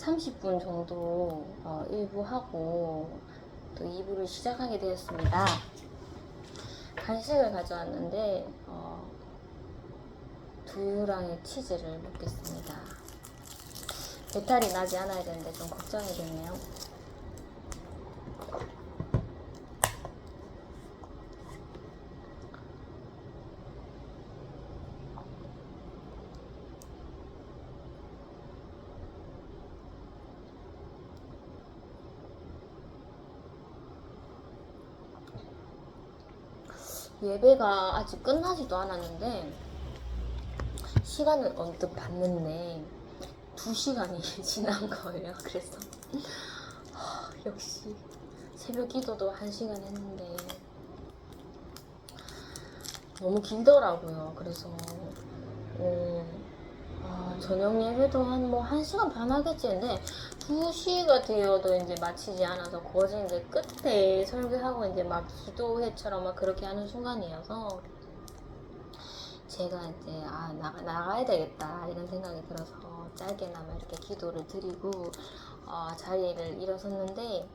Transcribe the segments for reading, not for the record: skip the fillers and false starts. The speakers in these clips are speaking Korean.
30분 정도 1부 하고 또 2부를 시작하게 되었습니다. 간식을 가져왔는데 두유랑의 치즈를 먹겠습니다. 배탈이 나지 않아야 되는데 좀 걱정이 되네요. 예배가 아직 끝나지도 않았는데 시간은 언뜻 봤는데 2시간이 지난 거예요. 그래서 역시 새벽 기도도 1시간 했는데 너무 길더라고요. 그래서 저녁 예배도 한 1시간 반 하겠지 했는데 2시가 되어도 이제 마치지 않아서 거진 이제 끝에 설교하고 이제 막 기도회처럼 막 그렇게 하는 순간이어서 제가 이제 나가야 되겠다 이런 생각이 들어서 짧게나마 이렇게 기도를 드리고 자리를 일어섰는데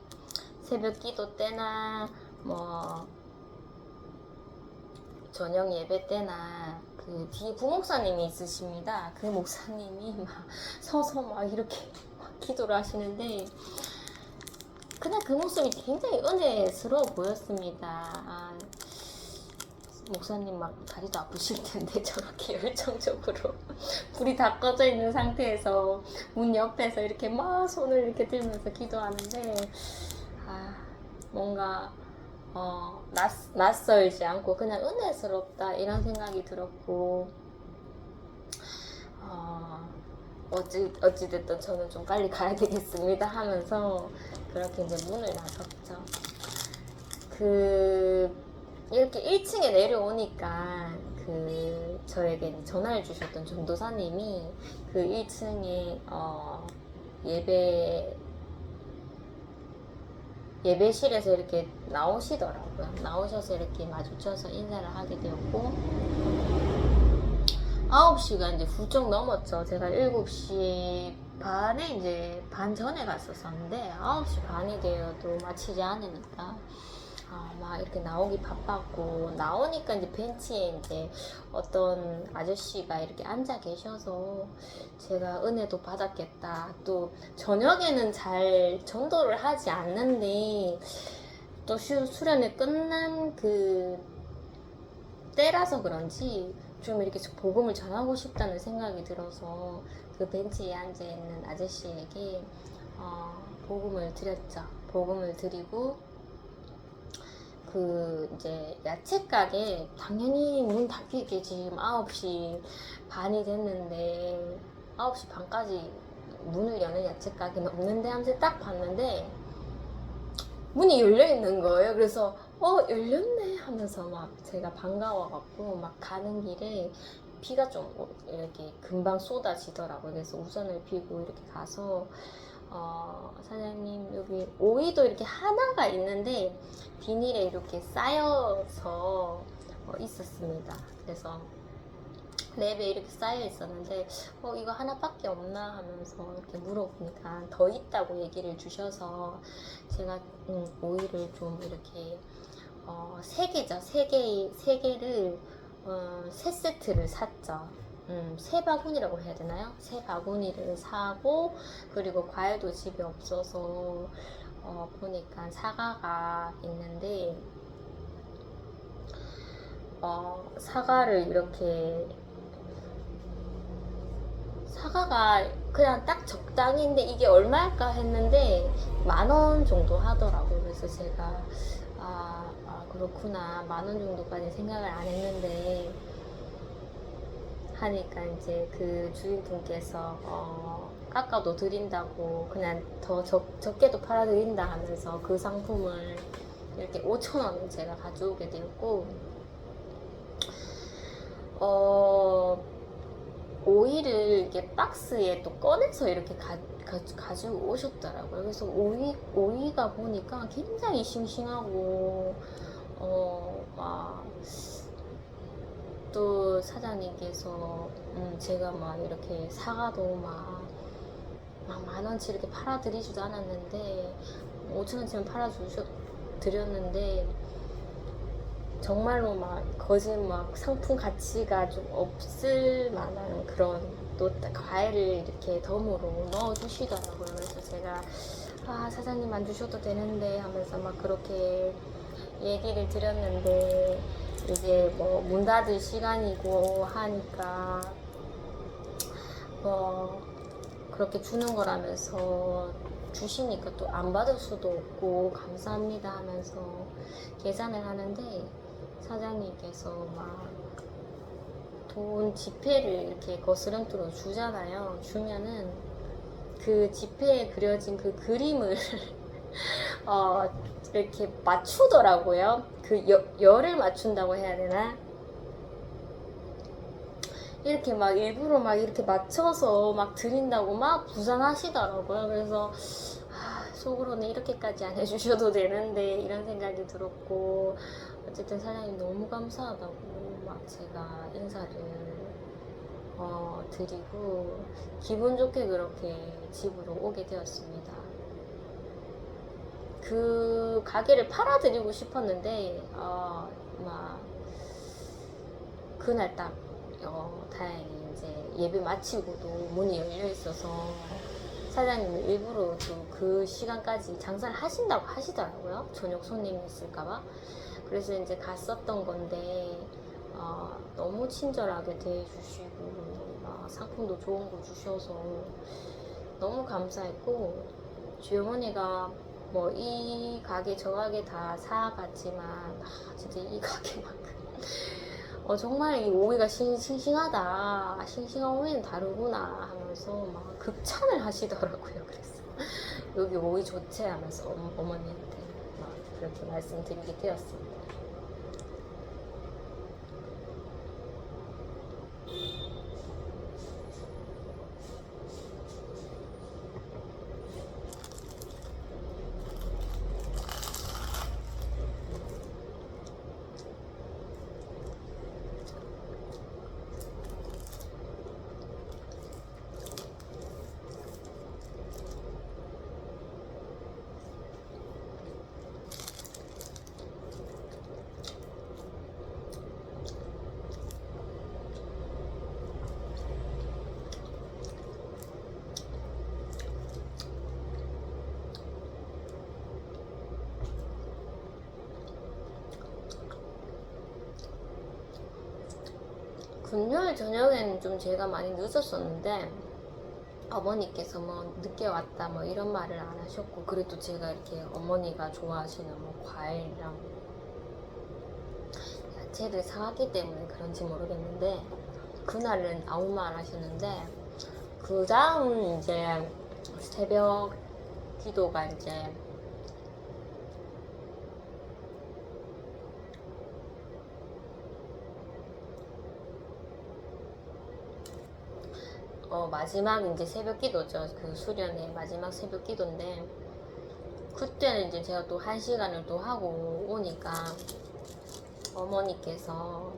새벽 기도 때나 저녁 예배 때나 그 뒤에 부목사님이 있으십니다. 그 목사님이 막 서서 막 이렇게 기도를 하시는데 그냥 그 모습이 굉장히 은혜스러워 보였습니다. 목사님 막 다리도 아프실 텐데 저렇게 열정적으로 불이 다 꺼져 있는 상태에서 문 옆에서 이렇게 막 손을 이렇게 들면서 기도하는데 뭔가 낯설지 않고 그냥 은혜스럽다 이런 생각이 들었고 어찌됐든 저는 좀 빨리 가야 되겠습니다 하면서 그렇게 이제 문을 나섰죠. 이렇게 1층에 내려오니까 저에게 전화를 주셨던 전도사님이 그 1층에 예배실에서 이렇게 나오시더라고요. 나오셔서 이렇게 마주쳐서 인사를 하게 되었고 9시가 이제 훌쩍 넘었죠. 제가 7시 반에 이제 반 전에 갔었었는데 9시 반이 되어도 마치지 않으니까 막 이렇게 나오기 바빴고 나오니까 이제 벤치에 이제 어떤 아저씨가 이렇게 앉아 계셔서 제가 은혜도 받았겠다. 또 저녁에는 잘 전도를 하지 않는데 또 수련회 끝난 그 때라서 그런지 좀 이렇게 복음을 전하고 싶다는 생각이 들어서 그 벤치에 앉아 있는 아저씨에게 복음을 드렸죠. 복음을 드리고 이제 야채 가게 당연히 문 닫히게 지금 9시 반이 됐는데 9시 반까지 문을 여는 야채 가게는 없는데 하면서 딱 봤는데 문이 열려 있는 거예요. 그래서 열렸네 하면서 막 제가 반가워갖고 막 가는 길에 비가 좀 이렇게 금방 쏟아지더라고요. 그래서 우산을 피고 이렇게 가서 사장님 여기 오이도 이렇게 하나가 있는데 비닐에 이렇게 쌓여서 있었습니다. 그래서 랩에 이렇게 쌓여 있었는데 이거 하나밖에 없나 하면서 이렇게 물어보니까 더 있다고 얘기를 주셔서 제가 오이를 좀 이렇게 3개죠. 3개를 3세트를 샀죠. 3바구니라고 해야 되나요? 3바구니를 사고 그리고 과일도 집에 없어서 보니까 사과가 있는데 사과를 이렇게 사과가 그냥 딱 적당인데 이게 얼마일까 했는데 10,000원 정도 하더라고요. 그래서 제가 그렇구나 10,000원 정도까지 생각을 안 했는데 하니까 이제 그 주인분께서 깎아도 드린다고 그냥 더 적게도 팔아드린다 하면서 그 상품을 이렇게 5,000원을 제가 가져오게 되었고 오이를 이렇게 박스에 또 꺼내서 이렇게 가지고 오셨더라고요. 그래서 오이가 보니까 굉장히 싱싱하고 또 사장님께서 제가 막 이렇게 사과도 막 10,000원 얼마치 이렇게 팔아드리지도 않았는데 5천원치만 팔아드렸는데 정말로 막 거짓 막 상품 가치가 좀 없을 만한 그런 또 과일을 이렇게 덤으로 넣어주시더라고요. 그래서 제가 사장님 안 주셔도 되는데 하면서 막 그렇게 얘기를 드렸는데 이제 뭐 문 닫을 시간이고 하니까 그렇게 주는 거라면서 주시니까 또 안 받을 수도 없고 감사합니다 하면서 계산을 하는데 사장님께서 막 돈 지폐를 이렇게 거스름돈으로 주잖아요. 주면은 그 지폐에 그려진 그 그림을 이렇게 맞추더라고요. 그 열을 맞춘다고 해야 되나? 이렇게 막 일부러 막 이렇게 맞춰서 막 드린다고 막 부산하시더라고요. 그래서 속으로는 이렇게까지 안 해주셔도 되는데 이런 생각이 들었고, 어쨌든 사장님 너무 감사하다고 막 제가 인사를 드리고 기분 좋게 그렇게 집으로 오게 되었습니다. 그 가게를 팔아드리고 싶었는데 막 그날 딱 다행히 이제 예배 마치고도 문이 열려 있어서 사장님이 일부러 또 그 시간까지 장사를 하신다고 하시더라고요. 저녁 손님이 있을까봐. 그래서 이제 갔었던 건데 너무 친절하게 대해주시고 상품도 좋은 거 주셔서 너무 감사했고, 주어머니가 뭐 이 가게 저 가게 다 사봤지만 진짜 이 가게만큼 정말 이 오이가 싱싱하다, 싱싱한 오이는 다르구나 하면서 막 극찬을 하시더라고요. 그래서 여기 오이 좋지 하면서 어머니한테 막 그렇게 말씀드리게 되었습니다. 금요일 저녁에는 좀 제가 많이 늦었었는데 어머니께서 뭐 늦게 왔다 뭐 이런 말을 안 하셨고, 그래도 제가 이렇게 어머니가 좋아하시는 뭐 과일이랑 야채를 사왔기 때문에 그런지 모르겠는데 그날은 아무 말 안 하셨는데, 그 다음 이제 새벽 기도가 이제 마지막 이제 새벽 기도죠. 그 수련의 마지막 새벽 기도인데, 그때는 이제 제가 또 1시간을 또 하고 오니까 어머니께서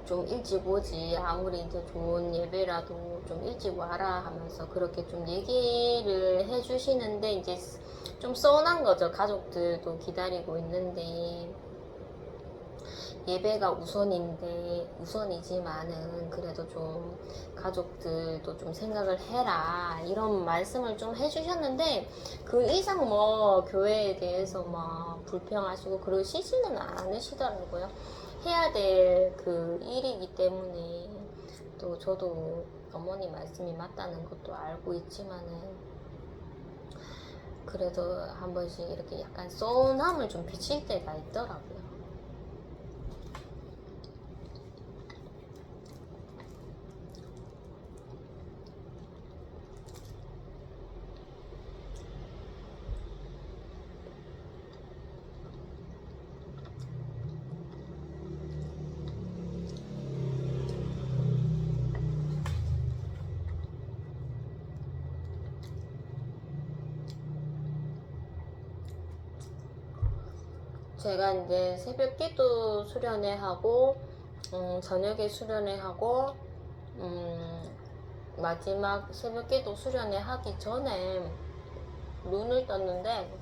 좀 일찍 오지, 아무리 이제 좋은 예배라도 좀 일찍 와라 하면서 그렇게 좀 얘기를 해주시는데, 이제 좀 서운한 거죠. 가족들도 기다리고 있는데 예배가 우선이지만은 그래도 좀 가족들도 좀 생각을 해라, 이런 말씀을 좀 해주셨는데, 그 이상 뭐 교회에 대해서 막 불평하시고 그러시지는 않으시더라고요. 해야 될 그 일이기 때문에, 또 저도 어머니 말씀이 맞다는 것도 알고 있지만은 그래도 한 번씩 이렇게 약간 서운함을 좀 비칠 때가 있더라고요. 제가 이제 새벽 기도 수련회 하고 저녁에 수련회 하고 마지막 새벽기도 수련회 하기 전에 눈을 떴는데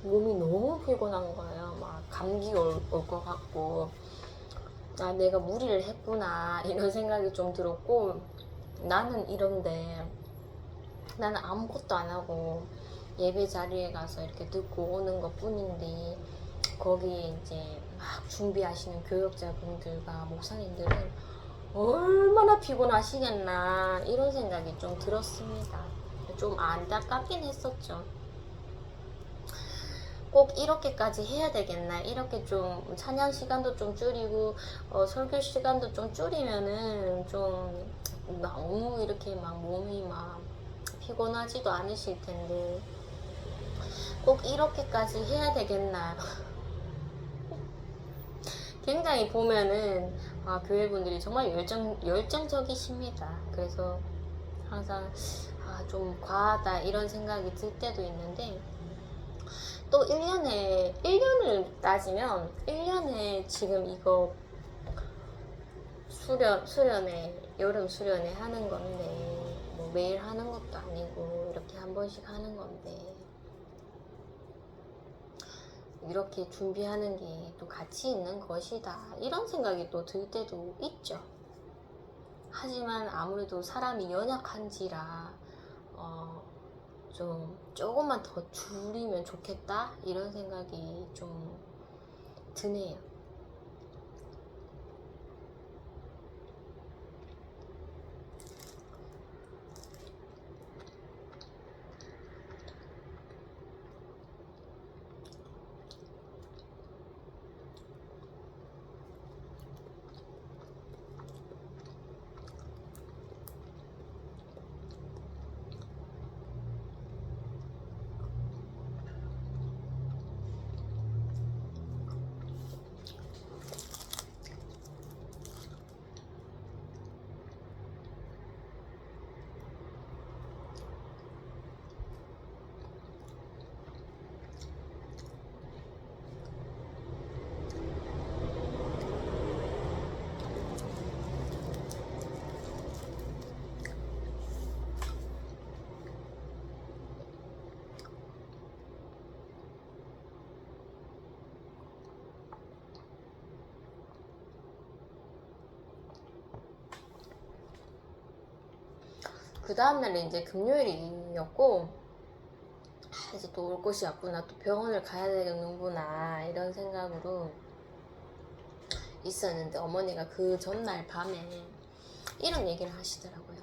몸이 너무 피곤한 거예요. 막 감기 올 것 같고, 아, 내가 무리를 했구나 이런 생각이 좀 들었고, 나는 이런데 나는 아무것도 안 하고 예배 자리에 가서 이렇게 듣고 오는 것 뿐인데, 거기에 이제 막 준비하시는 교역자분들과 목사님들은 얼마나 피곤하시겠나 이런 생각이 좀 들었습니다. 좀 안타깝긴 했었죠. 꼭 이렇게까지 해야 되겠나, 이렇게 좀 찬양 시간도 좀 줄이고 설교 시간도 좀 줄이면은 좀 너무 이렇게 막 몸이 막 피곤하지도 않으실 텐데 꼭 이렇게까지 해야 되겠나. 굉장히 보면은 교회분들이 정말 열정적이십니다. 그래서 항상 좀 과하다 이런 생각이 들 때도 있는데, 또 1년을 따지면 1년에 지금 이거 수련회, 여름 수련회 하는 건데, 뭐 매일 하는 것도 아니고 이렇게 한 번씩 하는 건데, 이렇게 준비하는 게 또 가치 있는 것이다 이런 생각이 또 들 때도 있죠. 하지만 아무래도 사람이 연약한지라 좀 조금만 더 줄이면 좋겠다 이런 생각이 좀 드네요. 그 다음날 이제 금요일이었고, 이제 또 올 곳이 왔구나, 또 병원을 가야 되는구나 이런 생각으로 있었는데, 어머니가 그 전날 밤에 이런 얘기를 하시더라고요.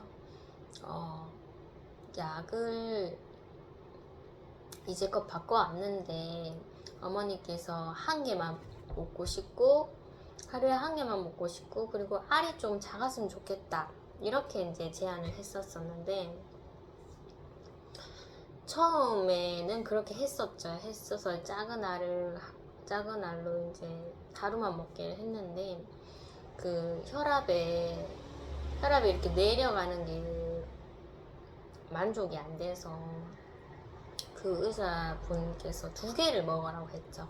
약을 이제껏 바꿔왔는데 어머니께서 한 개만 먹고 싶고, 하루에 한 개만 먹고 싶고, 그리고 알이 좀 작았으면 좋겠다 이렇게 이제 제안을 했었었는데, 처음에는 그렇게 했어서 작은 알로 이제 하루만 먹게 했는데, 그 혈압이 이렇게 내려가는 게 만족이 안 돼서 그 의사분께서 2개를 먹으라고 했죠.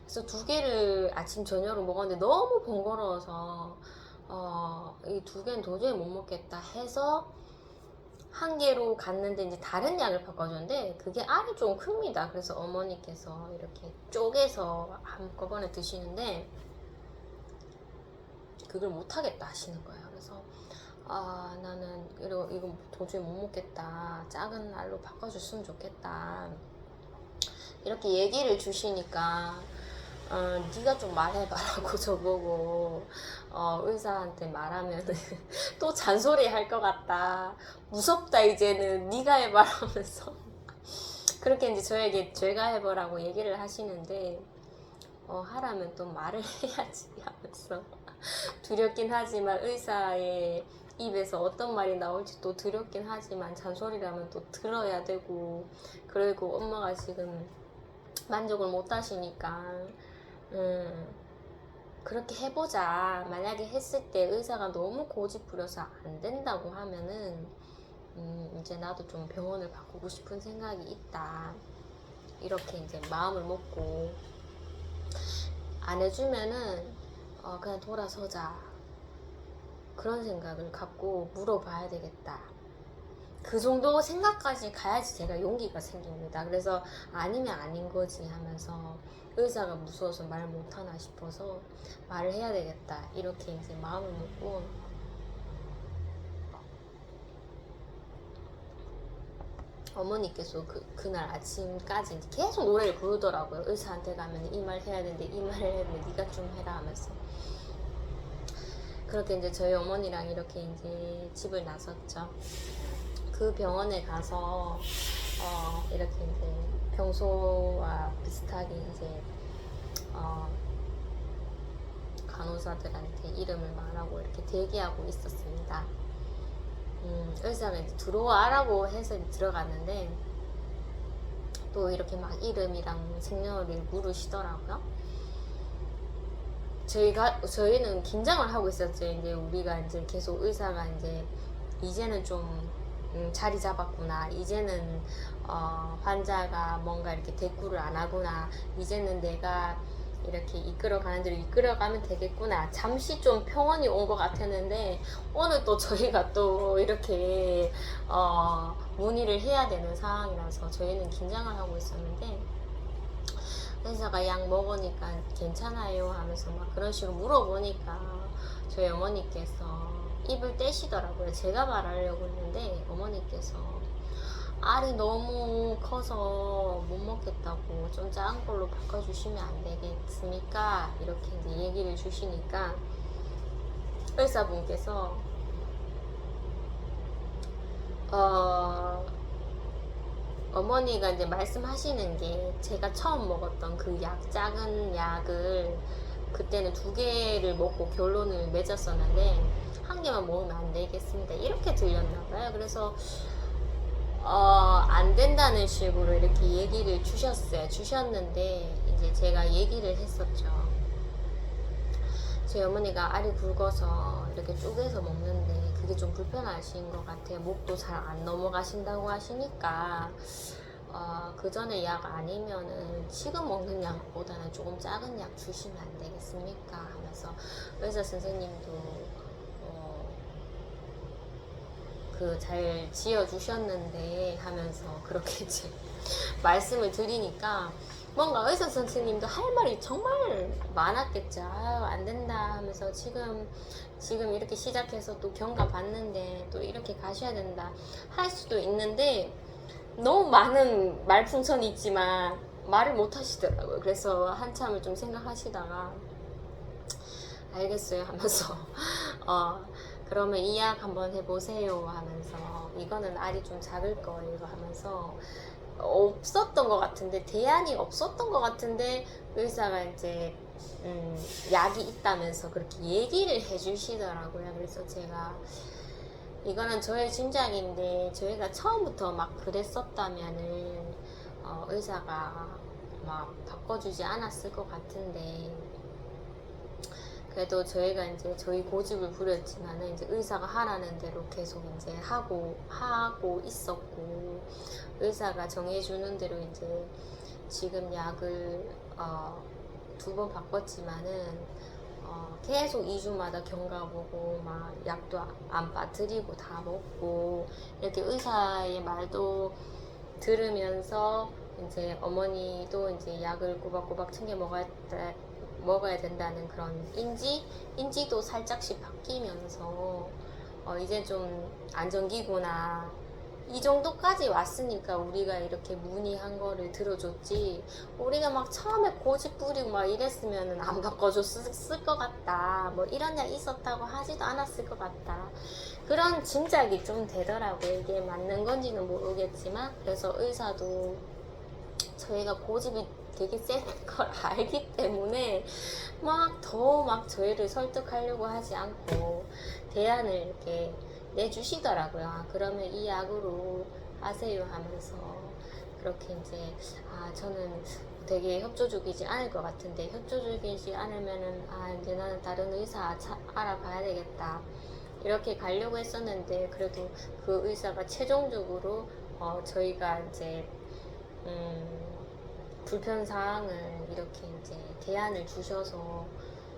그래서 2개를 아침 저녁으로 먹었는데 너무 번거로워서 이 2개는 도저히 못 먹겠다 해서 1개로 갔는데, 이제 다른 약을 바꿔줬는데 그게 알이 좀 큽니다. 그래서 어머니께서 이렇게 쪼개서 한꺼번에 드시는데 그걸 못하겠다 하시는 거예요. 그래서 나는 이거 도저히 못 먹겠다, 작은 알로 바꿔줬으면 좋겠다 이렇게 얘기를 주시니까, 네가 좀 말해봐라고 저보고 의사한테 말하면 또 잔소리 할 것 같다, 무섭다, 이제는 네가 해봐라 하면서 그렇게 이제 저에게 제가 해보라고 얘기를 하시는데, 하라면 또 말을 해야지 하면서 두렵긴 하지만, 의사의 입에서 어떤 말이 나올지 또 두렵긴 하지만 잔소리라면 또 들어야 되고, 그리고 엄마가 지금 만족을 못 하시니까 그렇게 해보자. 만약에 했을 때 의사가 너무 고집부려서 안 된다고 하면은 이제 나도 좀 병원을 바꾸고 싶은 생각이 있다 이렇게 이제 마음을 먹고, 안 해주면은 그냥 돌아서자 그런 생각을 갖고 물어봐야 되겠다. 그 정도 생각까지 가야지 제가 용기가 생깁니다. 그래서 아니면 아닌 거지 하면서 의사가 무서워서 말 못하나 싶어서 말을 해야 되겠다. 이렇게 이제 마음을 먹고 어머니께서 그날 아침까지 계속 노래를 부르더라고요. 의사한테 가면 이 말 해야 되는데 이 말 해야 되는데 네가 좀 해라 하면서. 그렇게 이제 저희 어머니랑 이렇게 이제 집을 나섰죠. 그 병원에 가서 이렇게 이제 평소와 비슷하게 이제 간호사들한테 이름을 말하고 이렇게 대기하고 있었습니다. 의사가 이제 들어와라고 해서 들어갔는데 또 이렇게 막 이름이랑 생년월일 물으시더라고요. 저희는 긴장을 하고 있었죠. 이제 우리가 이제 계속 의사가 이제는 좀 자리 잡았구나. 이제는 환자가 뭔가 이렇게 대꾸를 안 하구나. 이제는 내가 이렇게 이끌어가는 대로 이끌어가면 되겠구나. 잠시 좀 평온이 온 것 같았는데 오늘 또 저희가 또 이렇게 문의를 해야 되는 상황이라서 저희는 긴장을 하고 있었는데 의사가 약 먹으니까 괜찮아요 하면서 막 그런 식으로 물어보니까 저희 어머니께서 입을 떼시더라고요. 제가 말하려고 했는데 어머니께서 알이 너무 커서 못 먹겠다고 좀 작은 걸로 바꿔주시면 안 되겠습니까? 이렇게 이제 얘기를 주시니까 의사분께서 어머니가 이제 말씀하시는 게 제가 처음 먹었던 그 작은 약을 그때는 2개를 먹고 결론을 맺었었는데 1개만 먹으면 안 되겠습니다. 이렇게 들렸나봐요. 그래서 안 된다는 식으로 이렇게 얘기를 주셨는데 이제 제가 얘기를 했었죠. 제 어머니가 알이 굵어서 이렇게 쪼개서 먹는데 그게 좀 불편하신 것 같아요. 목도 잘 안 넘어가신다고 하시니까 그 전에 약 아니면은 지금 먹는 약보다는 조금 작은 약 주시면 안 되겠습니까? 하면서 의사 선생님도 잘 지어주셨는데 하면서 그렇게 이제 말씀을 드리니까 뭔가 의사 선생님도 할 말이 정말 많았겠죠. 아유, 안 된다 하면서 지금 이렇게 시작해서 또 경과 받는데 또 이렇게 가셔야 된다 할 수도 있는데 너무 많은 말풍선이 있지만 말을 못 하시더라고요. 그래서 한참을 좀 생각하시다가 알겠어요 하면서 그러면 이 약 한번 해보세요 하면서 이거는 알이 좀 작을 거예요 하면서 없었던 것 같은데 대안이 없었던 것 같은데 의사가 이제 약이 있다면서 그렇게 얘기를 해주시더라고요. 그래서 제가 이거는 저의 짐작인데 저희가 처음부터 막 그랬었다면은 의사가 막 바꿔주지 않았을 것 같은데 그래도 저희가 이제 저희 고집을 부렸지만은 이제 의사가 하라는 대로 계속 이제 하고 있었고 의사가 정해주는 대로 이제 지금 약을 2번 바꿨지만은 계속 2주마다 경과 보고 막 약도 안 빠뜨리고 다 먹고 이렇게 의사의 말도 들으면서 이제 어머니도 이제 약을 꼬박꼬박 챙겨 먹어야 된다는 그런 인지도 살짝씩 바뀌면서 이제 좀 안정기구나 이 정도까지 왔으니까 우리가 이렇게 문의한 거를 들어줬지 우리가 막 처음에 고집 부리고 막 이랬으면 안 바꿔줬을 것 같다 뭐 이런 약 있었다고 하지도 않았을 것 같다 그런 짐작이 좀 되더라고요. 이게 맞는 건지는 모르겠지만 그래서 의사도 저희가 고집이 되게 센 걸 알기 때문에 막 저희를 설득하려고 하지 않고 대안을 이렇게 내주시더라고요. 그러면 이 약으로 하세요 하면서 그렇게 이제 저는 되게 협조적이지 않을 것 같은데 협조적이지 않으면은 이제 나는 다른 의사 알아봐야 되겠다 이렇게 가려고 했었는데 그래도 그 의사가 최종적으로 저희가 이제 불편사항을 이렇게 이제 대안을 주셔서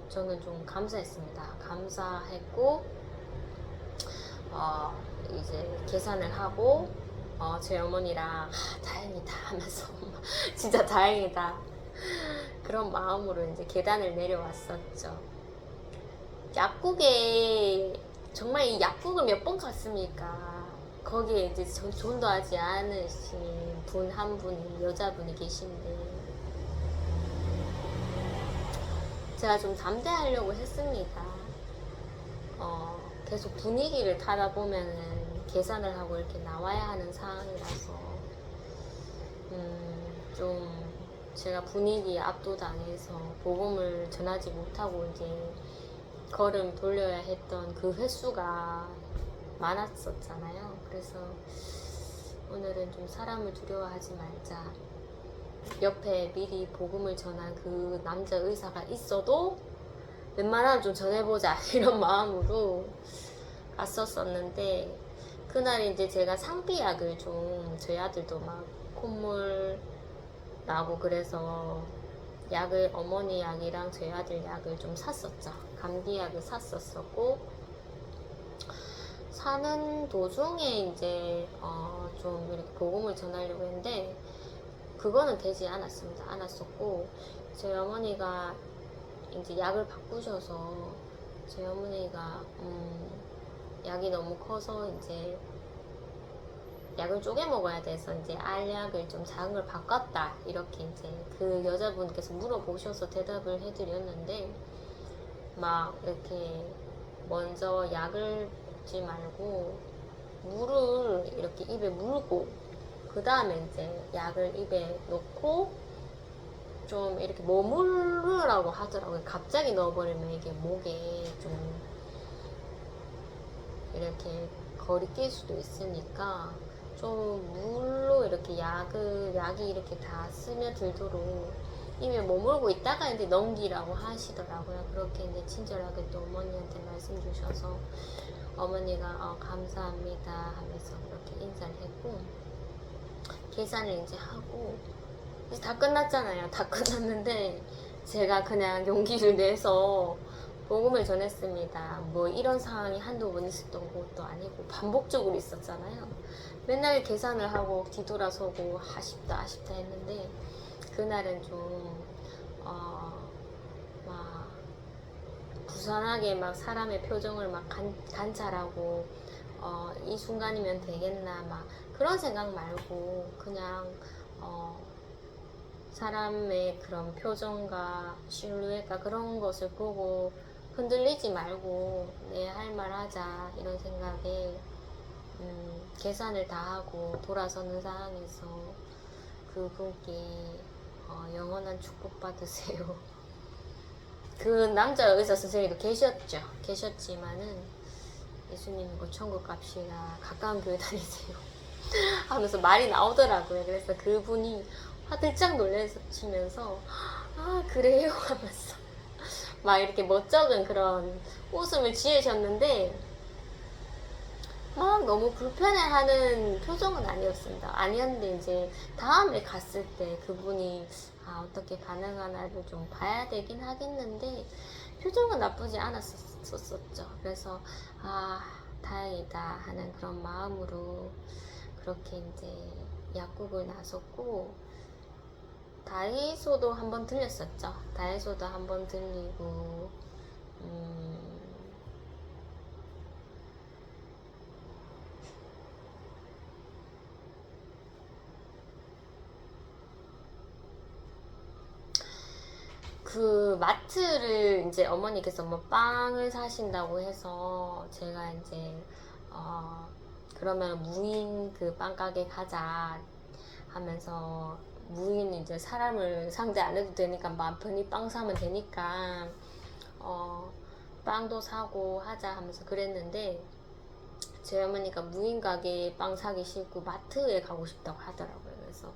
저는 좀 감사했습니다. 감사했고 이제 계산을 하고 저희 어머니랑 다행이다 하면서 진짜 다행이다 그런 마음으로 이제 계단을 내려왔었죠. 약국에 정말 이 약국을 몇 번 갔습니까? 거기에 이제 전도하지 않으신 분 한 분이 여자분이 계신데 제가 좀 담대하려고 했습니다. 계속 분위기를 타다 보면은 계산을 하고 이렇게 나와야 하는 상황이라서 좀 제가 분위기에 압도당해서 복음을 전하지 못하고 이제 걸음 돌려야 했던 그 횟수가 많았었잖아요. 그래서 오늘은 좀 사람을 두려워하지 말자. 옆에 미리 복음을 전한 그 남자 의사가 있어도 웬만하면 좀 전해보자 이런 마음으로 갔었었는데 그날 이제 제가 상비약을 좀 저희 아들도 막 콧물 나고 그래서 약을 어머니 약이랑 저희 아들 약을 좀 샀었죠. 감기약을 샀었었고 사는 도중에 이제 좀 이렇게 복음을 전하려고 했는데 그거는 되지 않았었고 저희 어머니가 이제 약을 바꾸셔서 저희 어머니가 약이 너무 커서 이제 약을 쪼개 먹어야 돼서 이제 알약을 좀 작은 걸 바꿨다 이렇게 이제 그 여자분께서 물어보셔서 대답을 해드렸는데 막 이렇게 먼저 약을 먹지 말고 물을 이렇게 입에 물고 그 다음에 이제 약을 입에 넣고 좀 이렇게 머무르라고 하더라고요. 갑자기 넣어버리면 이게 목에 좀 이렇게 거리 낄 수도 있으니까 좀 물로 이렇게 약이 이렇게 다 스며들도록 입에 머물고 있다가 이제 넘기라고 하시더라고요. 그렇게 이제 친절하게 또 어머니한테 말씀 주셔서 어머니가 감사합니다 하면서 그렇게 인사를 했고 계산을 이제 하고 이제 다 끝났잖아요. 다 끝났는데 제가 그냥 용기를 내서 복음을 전했습니다. 뭐 이런 상황이 한두 번 있었던 것도 아니고 반복적으로 있었잖아요. 맨날 계산을 하고 뒤돌아서고 아쉽다 했는데 그날은 좀 막 부산하게 막 사람의 표정을 막 관찰하고 이 순간이면 되겠나 막 그런 생각 말고 그냥 사람의 그런 표정과 실루엣과 그런 것을 보고 흔들리지 말고 내 할 말 하자 이런 생각에 계산을 다 하고 돌아서는 상황에서 그분께 영원한 축복 받으세요. 그 남자 의사 선생님도 계셨지만은 예수님 이거 천국 갑시다 가까운 교회 다니세요 하면서 말이 나오더라고요. 그래서 그분이 화들짝 놀라시면서 그래요 하면서 막 이렇게 멋쩍은 그런 웃음을 지으셨는데 막 너무 불편해하는 표정은 아니었는데 이제 다음에 갔을 때 그분이 어떻게 반응하나를 좀 봐야 되긴 하겠는데 표정은 나쁘지 않았었죠. 그래서 다행이다 하는 그런 마음으로 그렇게 이제 약국을 나섰고 다이소도 한번 들렸었죠. 다이소도 한번 들리고 그 마트를 이제 어머니께서 뭐 빵을 사신다고 해서 제가 이제 그러면 무인 그 빵가게 가자 하면서 무인 이제 사람을 상대 안 해도 되니까 마음 편히 빵 사면 되니까 빵도 사고 하자 하면서 그랬는데 제 어머니가 무인 가게에 빵 사기 싫고 마트에 가고 싶다고 하더라고요. 그래서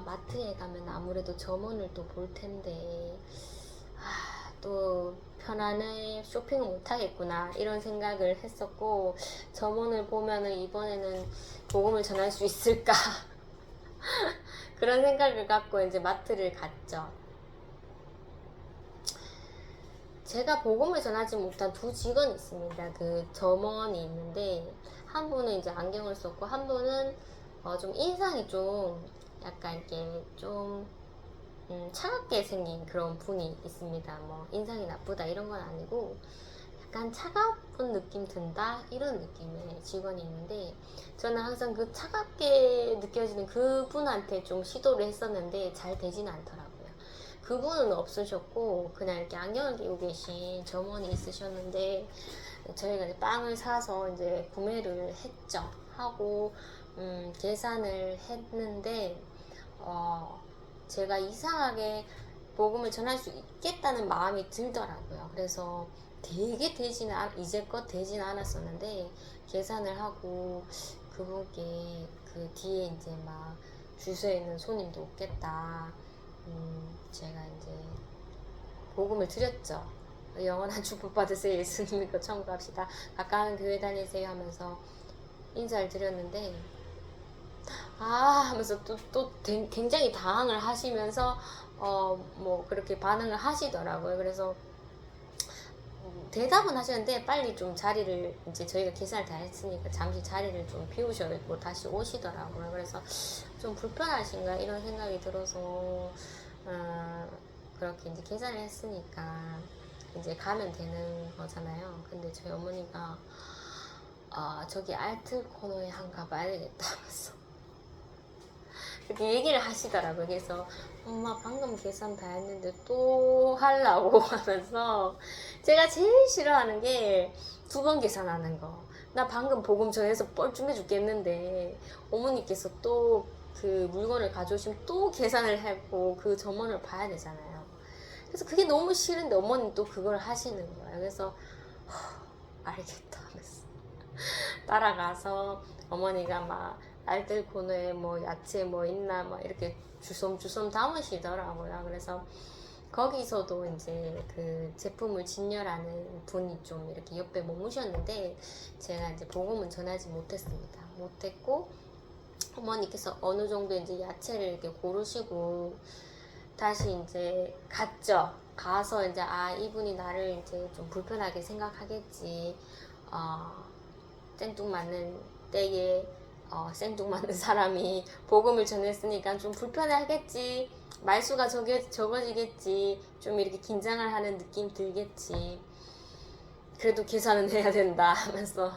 마트에 가면 아무래도 점원을 또 볼 텐데 또 편안해 쇼핑을 못 하겠구나 이런 생각을 했었고 점원을 보면은 이번에는 복음을 전할 수 있을까 그런 생각을 갖고 이제 마트를 갔죠. 제가 복음을 전하지 못한 두 직원이 있습니다. 그 점원이 있는데 한 분은 이제 안경을 썼고 한 분은 좀 인상이 좀 약간 이렇게 좀 차갑게 생긴 그런 분이 있습니다. 뭐 인상이 나쁘다 이런 건 아니고 약간 차가운 느낌 든다 이런 느낌의 직원이 있는데 저는 항상 그 차갑게 느껴지는 그분한테 좀 시도를 했었는데 잘 되지는 않더라고요. 그분은 없으셨고 그냥 이렇게 안경을 끼고 계신 점원이 있으셨는데 저희가 이제 빵을 사서 이제 구매를 했죠. 하고 계산을 했는데 제가 이상하게 복음을 전할 수 있겠다는 마음이 들더라고요. 그래서 되게 이제껏 되지는 않았었는데 계산을 하고 그분께 그 뒤에 이제 막 줄 서 있는 손님도 없겠다. 제가 이제 복음을 드렸죠. 영원한 축복 받으세요. 예수님 믿고 천국 갑시다. 가까운 교회 다니세요 하면서 인사를 드렸는데 하면서 또 굉장히 당황을 하시면서 뭐 그렇게 반응을 하시더라고요. 그래서 대답은 하셨는데 빨리 좀 자리를 이제 저희가 계산을 다 했으니까 잠시 자리를 좀 비우셔고 다시 오시더라고요. 그래서 좀 불편하신가 이런 생각이 들어서 그렇게 이제 계산을 했으니까 이제 가면 되는 거잖아요. 근데 저희 어머니가 저기 알뜰 코너에 한 가봐야 되겠다 하면서 그렇게 얘기를 하시더라고요. 그래서 엄마 방금 계산 다 했는데 또 하려고 하면서 제가 제일 싫어하는 게 2번 계산하는 거. 나 방금 복음 전해서 뻘쭘해 죽겠는데 어머니께서 또 그 물건을 가져오시면 또 계산을 하고 그 점원을 봐야 되잖아요. 그래서 그게 너무 싫은데 어머니는 또 그걸 하시는 거예요. 그래서 알겠다 하면서 따라가서 어머니가 막 알뜰 코너에 뭐 야채 뭐 있나 막 이렇게 주섬주섬 담으시더라고요. 그래서 거기서도 이제 그 제품을 진열하는 분이 좀 이렇게 옆에 머무셨는데 제가 이제 복음은 전하지 못했습니다. 못했고 어머니께서 어느 정도 이제 야채를 이렇게 고르시고 다시 이제 갔죠. 가서 이제 이분이 나를 이제 좀 불편하게 생각하겠지. 생뚱맞는 때에 생뚱맞는 사람이 복음을 전했으니까 좀 불편하겠지. 말수가 적어지겠지. 좀 이렇게 긴장을 하는 느낌 들겠지. 그래도 계산은 해야 된다 하면서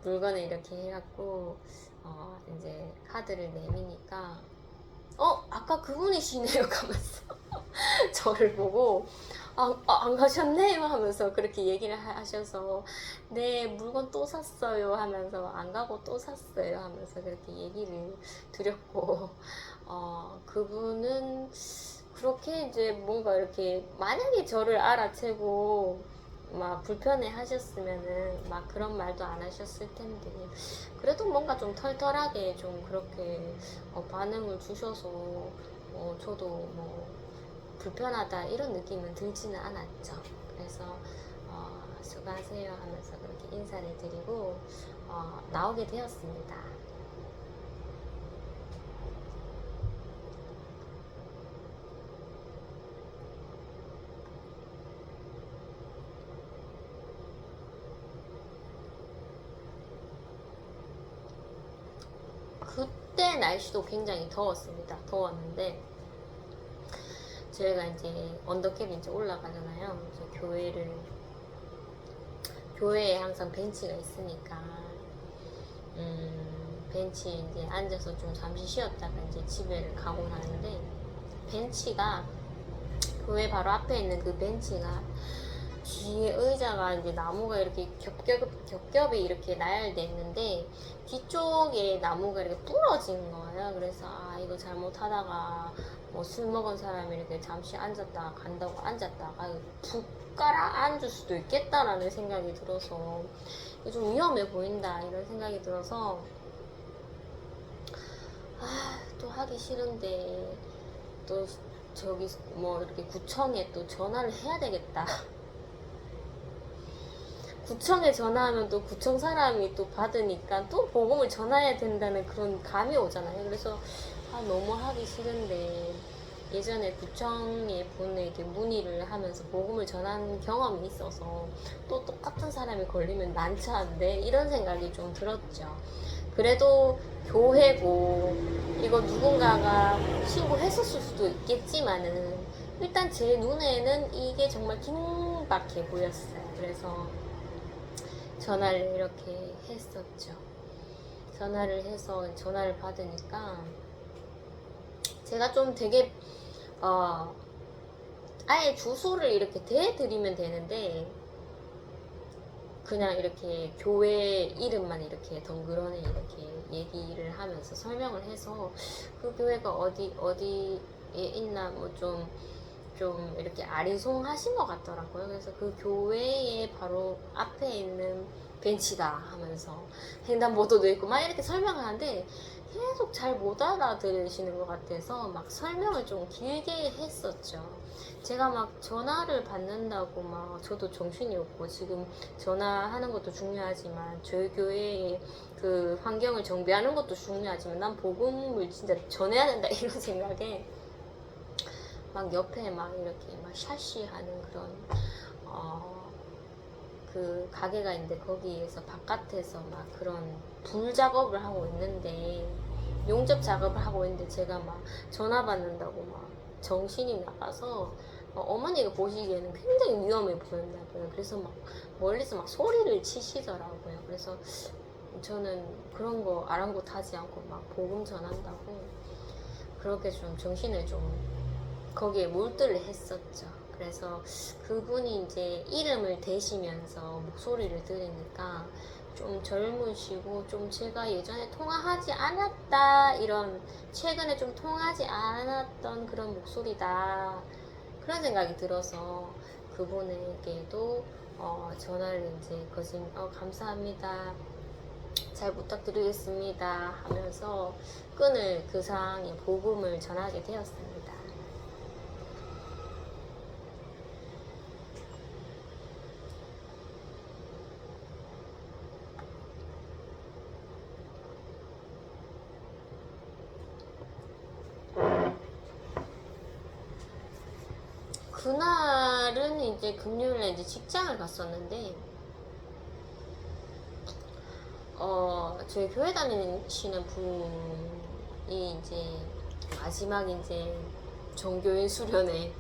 물건을 이렇게 해갖고 이제 카드를 내미니까 아까 그분이시네요 하면서 저를 보고 안 가셨네요 하면서 그렇게 얘기를 하셔서 네 물건 또 샀어요 하면서 안 가고 또 샀어요 하면서 그렇게 얘기를 드렸고 그분은 그렇게 이제 뭔가 이렇게 만약에 저를 알아채고 막 불편해 하셨으면은 막 그런 말도 안 하셨을 텐데 그래도 뭔가 좀 털털하게 좀 그렇게 반응을 주셔서 저도 뭐 불편하다 이런 느낌은 들지는 않았죠. 그래서 수고하세요 하면서 그렇게 인사를 드리고 나오게 되었습니다. 그때 날씨도 굉장히 더웠습니다. 더웠는데 저희가 이제 언더캡 이제 올라가잖아요. 그래서 교회에 항상 벤치가 있으니까 벤치에 이제 앉아서 좀 잠시 쉬었다가 이제 집에 가고 나는데 벤치가 교회 바로 앞에 있는 그 벤치가 뒤에 의자가 이제 나무가 이렇게 겹겹이 이렇게 나열돼 있는데 뒤쪽에 나무가 이렇게 부러진 거예요. 그래서 이거 잘못하다가 뭐 술 먹은 사람이 이렇게 잠시 앉았다가 간다고 앉았다가 푹 깔아앉을 수도 있겠다라는 생각이 들어서 좀 위험해 보인다 이런 생각이 들어서 또 하기 싫은데 또 저기 뭐 이렇게 구청에 또 전화를 해야 되겠다. 구청에 전화하면 또 구청 사람이 또 받으니까 또 복음을 전해야 된다는 그런 감이 오잖아요. 그래서 너무 하기 싫은데 예전에 구청의 분에게 문의를 하면서 복음을 전한 경험이 있어서 또 똑같은 사람이 걸리면 난처한데 이런 생각이 좀 들었죠. 그래도 교회고 이거 누군가가 신고했었을 수도 있겠지만은 일단 제 눈에는 이게 정말 긴박해 보였어요. 그래서 전화를 이렇게 했었죠. 전화를 해서 전화를 받으니까 제가 좀 되게 아예 주소를 이렇게 대드리면 되는데 그냥 이렇게 교회 이름만 이렇게 덩그러니 이렇게 얘기를 하면서 설명을 해서 그 교회가 어디에 있나 뭐 좀 이렇게 아리송하신 것 같더라고요. 그래서 그 교회의 바로 앞에 있는 벤치다 하면서 횡단보도도 있고 막 이렇게 설명하는데 계속 잘 못 알아들으시는 것 같아서 막 설명을 좀 길게 했었죠. 제가 막 전화를 받는다고 막 저도 정신이 없고 지금 전화하는 것도 중요하지만 저희 교회의 그 환경을 정비하는 것도 중요하지만 난 복음을 진짜 전해야 된다 이런 생각에 막 옆에 막 이렇게 막 샤시하는 그런 그 가게가 있는데 거기에서 바깥에서 막 그런 불 작업을 하고 있는데 용접 작업을 하고 있는데 제가 막 전화 받는다고 막 정신이 나가서 어머니가 보시기에는 굉장히 위험해 보였나봐요. 그래서 막 멀리서 막 소리를 치시더라고요. 그래서 저는 그런 거 아랑곳하지 않고 막 복음 전한다고 그렇게 좀 정신을 좀 거기에 몰두를 했었죠. 그래서 그분이 이제 이름을 대시면서 목소리를 들으니까 좀 젊으시고 좀 제가 예전에 통화하지 않았다 이런 최근에 좀 통하지 않았던 그런 목소리다 그런 생각이 들어서 그분에게도 전화를 이제 감사합니다 잘 부탁드리겠습니다 하면서 끈을 그 상황에 복음을 전하게 되었습니다. 그날은 이제 금요일에 이제 직장을 갔었는데 저희 교회 다니시는 분이 이제 마지막 이제 종교인 수련회를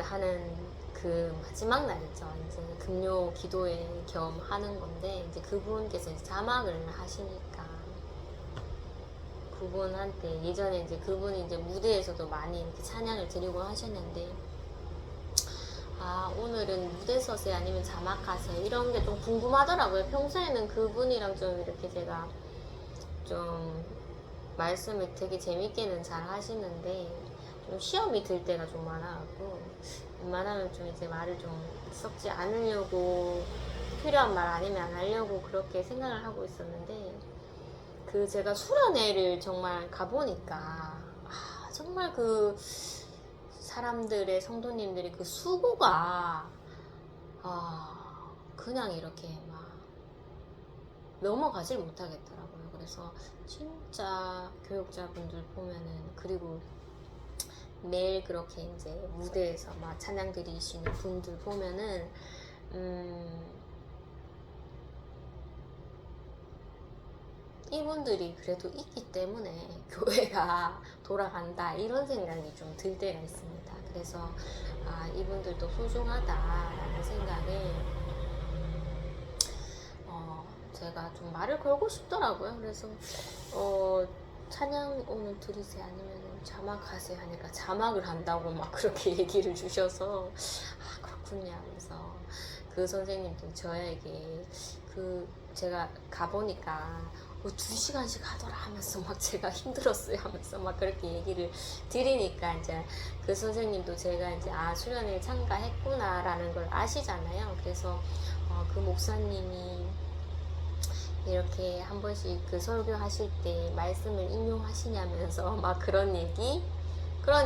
하는 그 마지막 날이죠. 이제 금요 기도회 겸 하는 건데 이제 그분께서 이제 자막을 하시니까 그분한테 예전에 이제 그분이 이제 무대에서도 많이 이렇게 찬양을 드리고 하셨는데 오늘은 무대 서세요 아니면 자막하세요 이런 게 좀 궁금하더라고요. 평소에는 그분이랑 좀 이렇게 제가 좀 말씀을 되게 재밌게는 잘 하시는데 좀 시험이 들 때가 좀 많아갖고 웬만하면 좀 이제 말을 좀 섞지 않으려고 필요한 말 아니면 안 하려고 그렇게 생각을 하고 있었는데 그 제가 수련회를 정말 가보니까 정말 그 사람들의 성도님들이 그 수고가 그냥 이렇게 막 넘어가질 못하겠더라고요. 그래서 진짜 교육자분들 보면은 그리고 매일 그렇게 이제 무대에서 막 찬양 드리시는 분들 보면은 이분들이 그래도 있기 때문에 교회가 돌아간다 이런 생각이 좀 들 때가 있습니다. 그래서 이분들도 소중하다라는 생각에 제가 좀 말을 걸고 싶더라고요. 그래서 찬양 오늘 들으세요 아니면 자막하세요 하니까 자막을 한다고 막 그렇게 얘기를 주셔서 그렇군요 하면서 그 선생님도 저에게 제가 가보니까 2시간씩 하더라 하면서 막 제가 힘들었어요 하면서 막 그렇게 얘기를 드리니까 이제 그 선생님도 제가 이제 수련회에 참가했구나 라는 걸 아시잖아요. 그래서 그 목사님이 이렇게 한 번씩 그 설교하실 때 말씀을 인용하시냐면서 막 그런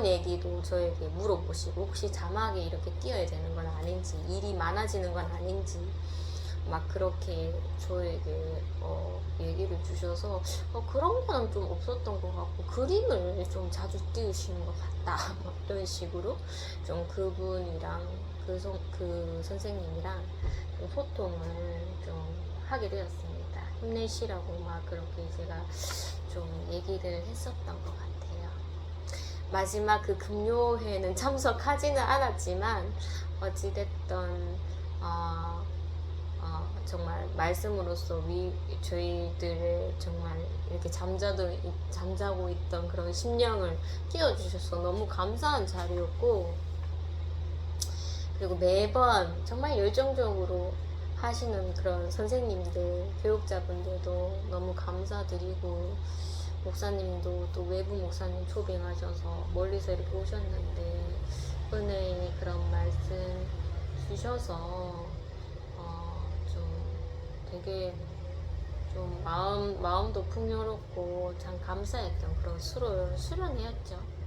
얘기도 저에게 물어보시고 혹시 자막에 이렇게 띄어야 되는 건 아닌지 일이 많아지는 건 아닌지 막 그렇게 저에게 얘기를 주셔서 그런 거는 좀 없었던 것 같고 그림을 좀 자주 띄우시는 것 같다 막 이런 식으로 좀 그분이랑 그 선생님이랑 좀 소통을 좀 하게 되었습니다. 힘내시라고 막 그렇게 제가 좀 얘기를 했었던 것 같아요. 마지막 그 금요회는 참석하지는 않았지만 어찌됐던 정말 말씀으로써 저희들의 정말 이렇게 잠자고 있던 그런 심령을 깨워주셔서 너무 감사한 자리였고, 그리고 매번 정말 열정적으로 하시는 그런 선생님들, 교육자분들도 너무 감사드리고, 목사님도 또 외부 목사님 초빙하셔서 멀리서 이렇게 오셨는데 은혜의 그런 말씀 주셔서 좀 되게 좀 마음도 풍요롭고 참 감사했던 그런 수련회였죠.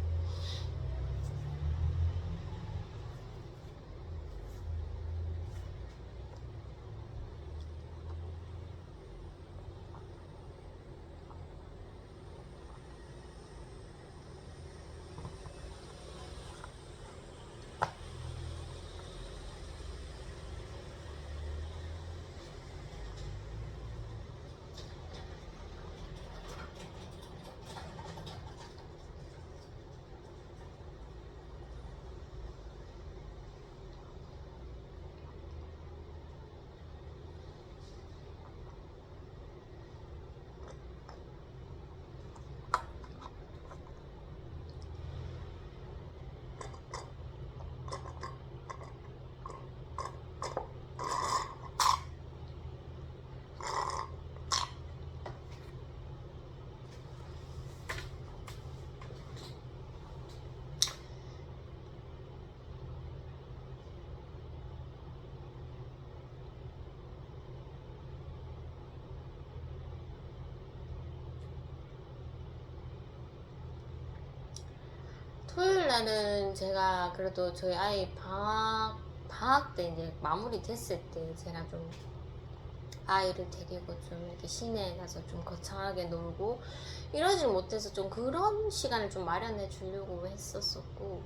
토요일 날은 제가 그래도 저희 아이 방학 때 이제 마무리 됐을 때 제가 좀 아이를 데리고 좀 이렇게 시내에 가서 좀 거창하게 놀고 이러지 못해서 좀 그런 시간을 좀 마련해 주려고 했었었고,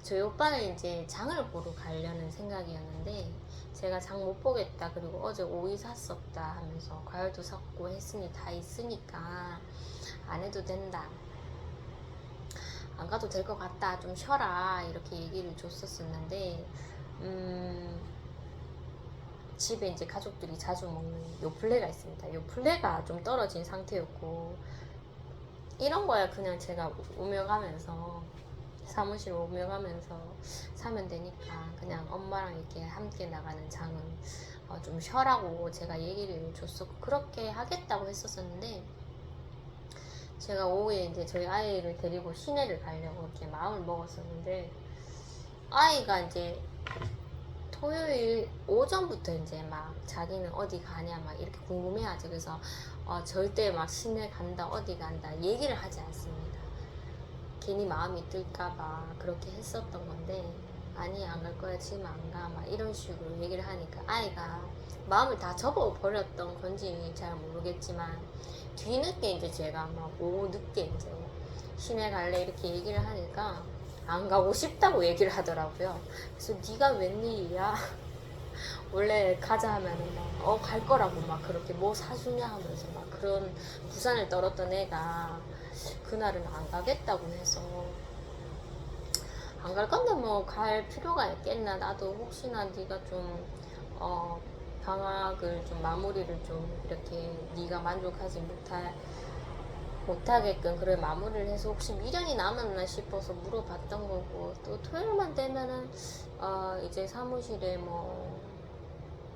저희 오빠는 이제 장을 보러 가려는 생각이었는데 제가 장 못 보겠다, 그리고 어제 오이 샀었다 하면서 과일도 샀고 했으니 다 있으니까 안 해도 된다, 안 가도 될 것 같다, 좀 쉬어라, 이렇게 얘기를 줬었었는데 집에 이제 가족들이 자주 먹는 요플레가 있습니다. 요플레가 좀 떨어진 상태였고, 이런 거야 그냥 제가 오며 가면서 사무실 오며 가면서 사면 되니까 그냥 엄마랑 이렇게 함께 나가는 장은 좀 쉬라고 제가 얘기를 줬었고 그렇게 하겠다고 했었었는데, 제가 오후에 이제 저희 아이를 데리고 시내를 가려고 이렇게 마음을 먹었었는데, 아이가 이제 토요일 오전부터 이제 막 자기는 어디 가냐 막 이렇게 궁금해하죠. 그래서 절대 막 시내 간다 어디 간다 얘기를 하지 않습니다. 괜히 마음이 뜰까봐 그렇게 했었던 건데, 아니 안 갈 거야 지금 안 가 막 이런 식으로 얘기를 하니까 아이가 마음을 다 접어버렸던 건지 잘 모르겠지만, 뒤늦게 이제 제가 막 오후 늦게 이제 시내 갈래 이렇게 얘기를 하니까 안 가고 싶다고 얘기를 하더라고요. 그래서 네가 웬일이야? 원래 가자 하면은 막 갈 거라고 막 그렇게 뭐 사주냐 하면서 막 그런 부산을 떨었던 애가 그날은 안 가겠다고 해서, 안 갈 건데 뭐 갈 필요가 있겠나, 나도 혹시나 네가 좀 방학을 좀 마무리를 좀 이렇게 네가 만족하지 못하게끔 그래 마무리를 해서 혹시 미련이 남았나 싶어서 물어봤던 거고, 또 토요일만 되면은 이제 사무실에 뭐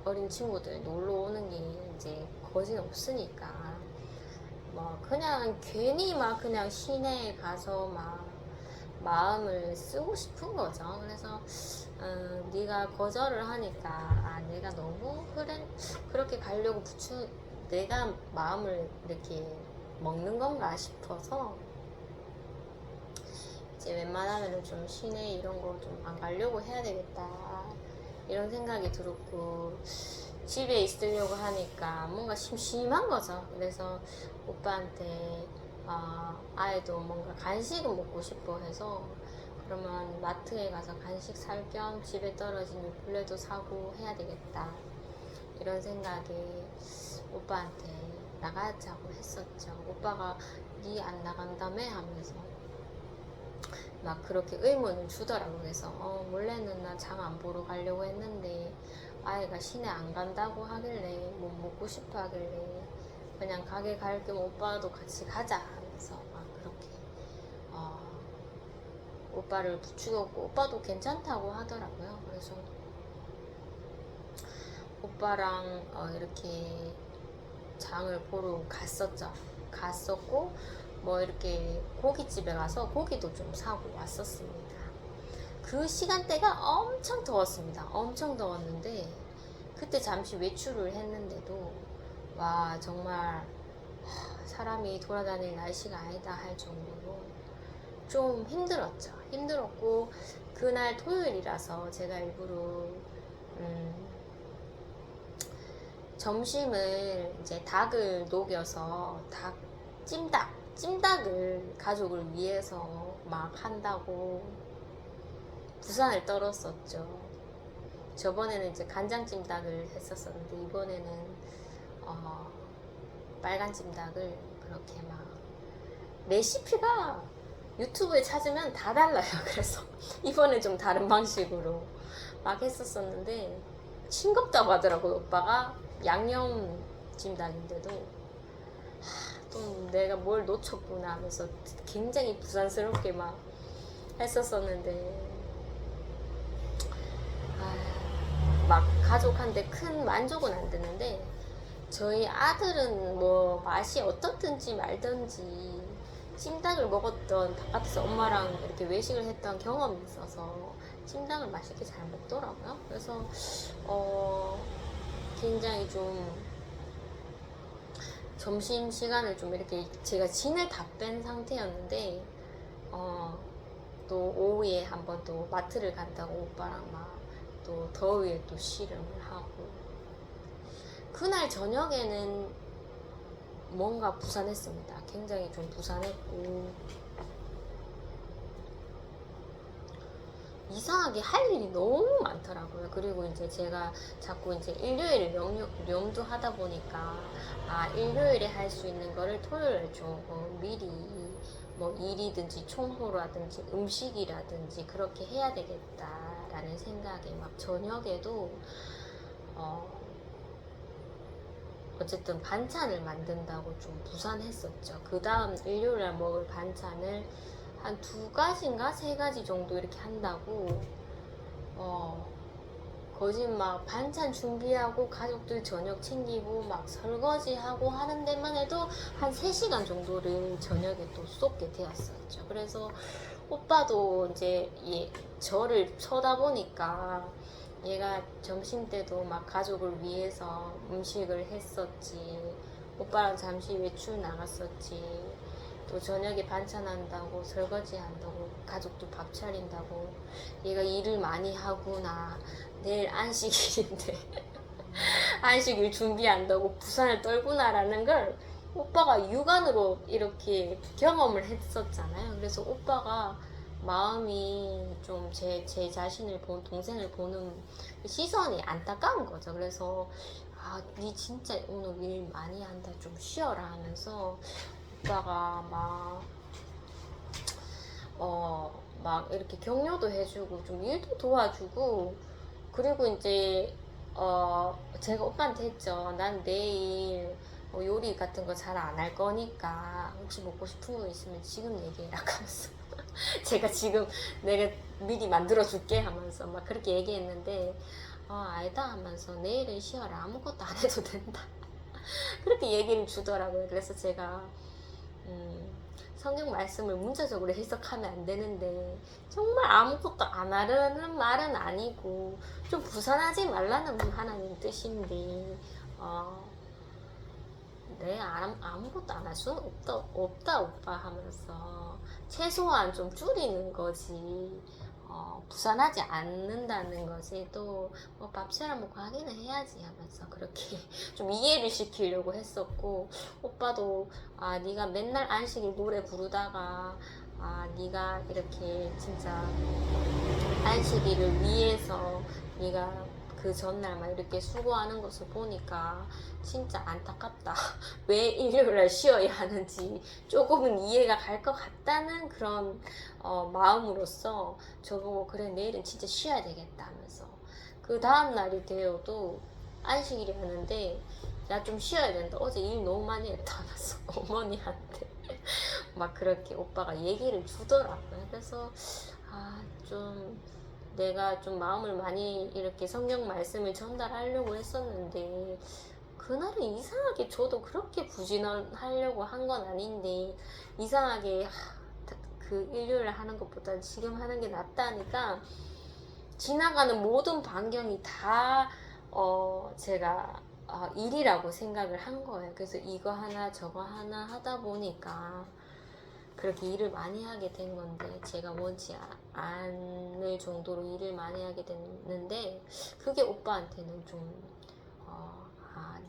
어린 친구들 놀러 오는 게 이제 거진 없으니까 뭐 그냥 괜히 막 그냥 시내에 가서 막 마음을 쓰고 싶은 거죠. 그래서 네가 거절을 하니까 내가 너무 그렇게 가려고 내가 마음을 이렇게 먹는 건가 싶어서 이제 웬만하면 좀 시내 이런 거 좀 안 가려고 해야 되겠다 이런 생각이 들었고, 집에 있으려고 하니까 뭔가 심심한 거죠. 그래서 오빠한테 아이도 뭔가 간식은 먹고 싶어 해서 그러면 마트에 가서 간식 살 겸 집에 떨어진 요플레도 사고 해야 되겠다, 이런 생각에 오빠한테 나가자고 했었죠. 오빠가 니 안 나간다며 하면서 막 그렇게 의문을 주더라고. 그래서 원래는 나 장 안 보러 가려고 했는데 아이가 시내 안 간다고 하길래 뭐 먹고 싶어 하길래 그냥 가게 갈 겸 오빠도 같이 가자 하면서 막 그렇게 오빠를 부추겼고, 오빠도 괜찮다고 하더라고요. 그래서 오빠랑 이렇게 장을 보러 갔었고 뭐 이렇게 고깃집에 가서 고기도 좀 사고 왔었습니다. 그 시간대가 엄청 더웠습니다. 엄청 더웠는데 그때 잠시 외출을 했는데도 와 정말 사람이 돌아다닐 날씨가 아니다 할 정도로 좀 힘들었고 그날 토요일이라서 제가 일부러 점심을 이제 닭을 녹여서 찜닭을 가족을 위해서 막 한다고 부산을 떨었었죠. 저번에는 이제 간장찜닭을 했었었는데 이번에는 빨간 찜닭을 그렇게 막 레시피가 유튜브에 찾으면 다 달라요. 그래서 이번에 좀 다른 방식으로 막 했었었는데 싱겁다고 하더라고요. 오빠가 양념 찜닭인데도 또 내가 뭘 놓쳤구나 하면서 굉장히 부산스럽게 막 했었었는데 막 가족한테 큰 만족은 안 됐는데 저희 아들은 뭐 맛이 어떻든지 말든지 찜닭을 먹었던 바깥에서 엄마랑 이렇게 외식을 했던 경험이 있어서 찜닭을 맛있게 잘 먹더라고요. 그래서 굉장히 좀 점심시간을 좀 이렇게 제가 진을 다 뺀 상태였는데 또 오후에 한번 또 마트를 간다고 오빠랑 막 또 더위에 또 씨름을 하고 그날 저녁에는 뭔가 부산했습니다. 굉장히 좀 부산했고 이상하게 할 일이 너무 많더라고요. 그리고 이제 제가 자꾸 이제 일요일을 염두하다 보니까 일요일에 할 수 있는 거를 토요일에 좀 미리 뭐 일이든지 청소라든지 음식이라든지 그렇게 해야 되겠다라는 생각에 막 저녁에도 어쨌든 반찬을 만든다고 좀 부산했었죠. 그 다음 일요일날 먹을 반찬을 한 2가지인가 3가지 정도 이렇게 한다고 거짓 막 반찬 준비하고 가족들 저녁 챙기고 막 설거지하고 하는 데만 해도 한 3시간 정도를 저녁에 또 쏟게 되었었죠. 그래서 오빠도 이제 저를 쳐다보니까 얘가 점심 때도 막 가족을 위해서 음식을 했었지, 오빠랑 잠시 외출 나갔었지, 또 저녁에 반찬 한다고 설거지 한다고 가족도 밥 차린다고 얘가 일을 많이 하구나, 내일 안식일인데 안식일 준비한다고 부산을 떨구나라는 걸 오빠가 육안으로 이렇게 경험을 했었잖아요. 그래서 오빠가 마음이 좀 제 자신을 동생을 보는 시선이 안타까운 거죠. 그래서 니 진짜 오늘 일 많이 한다, 좀 쉬어라 하면서 오빠가 막 이렇게 격려도 해주고 좀 일도 도와주고, 그리고 이제 제가 오빠한테 했죠. 난 내일 요리 같은 거 잘 안 할 거니까 혹시 먹고 싶은 거 있으면 지금 얘기해라 하면서 제가 지금 내가 미리 만들어 줄게 하면서 막 그렇게 얘기했는데 알다 하면서 내일은 쉬어라, 아무것도 안 해도 된다 그렇게 얘기를 주더라고요. 그래서 제가 성경 말씀을 문자적으로 해석하면 안 되는데 정말 아무것도 안 하려는 말은 아니고 좀 부산하지 말라는 하나님 뜻인데 아무것도 안 할 수는 없다 오빠 하면서 최소한 좀 줄이는 거지, 부산하지 않는다는 것이 또뭐 밥처럼 먹고 하기는 해야지 하면서 그렇게 좀 이해를 시키려고 했었고, 오빠도 네가 맨날 안식일 노래 부르다가 네가 이렇게 진짜 안식일을 위해서 네가 그 전날 막 이렇게 수고하는 것을 보니까 진짜 안타깝다. 왜 일요일날 쉬어야 하는지 조금은 이해가 갈 것 같다는 그런 마음으로써 저보고 그래 내일은 진짜 쉬어야 되겠다 하면서, 그 다음날이 되어도 안식일이 하는데 나 좀 쉬어야 된다, 어제 일 너무 많이 했다 하면서 어머니한테 막 그렇게 오빠가 얘기를 주더라고요. 그래서 좀 내가 좀 마음을 많이 이렇게 성경 말씀을 전달하려고 했었는데, 그날은 이상하게 저도 그렇게 부진하려고 한 건 아닌데 이상하게 그 일요일에 하는 것보다 지금 하는 게 낫다니까 지나가는 모든 반경이 다 제가 일이라고 생각을 한 거예요. 그래서 이거 하나 저거 하나 하다 보니까 그렇게 일을 많이 하게 된 건데, 제가 원치 않을 정도로 일을 많이 하게 됐는데, 그게 오빠한테는 좀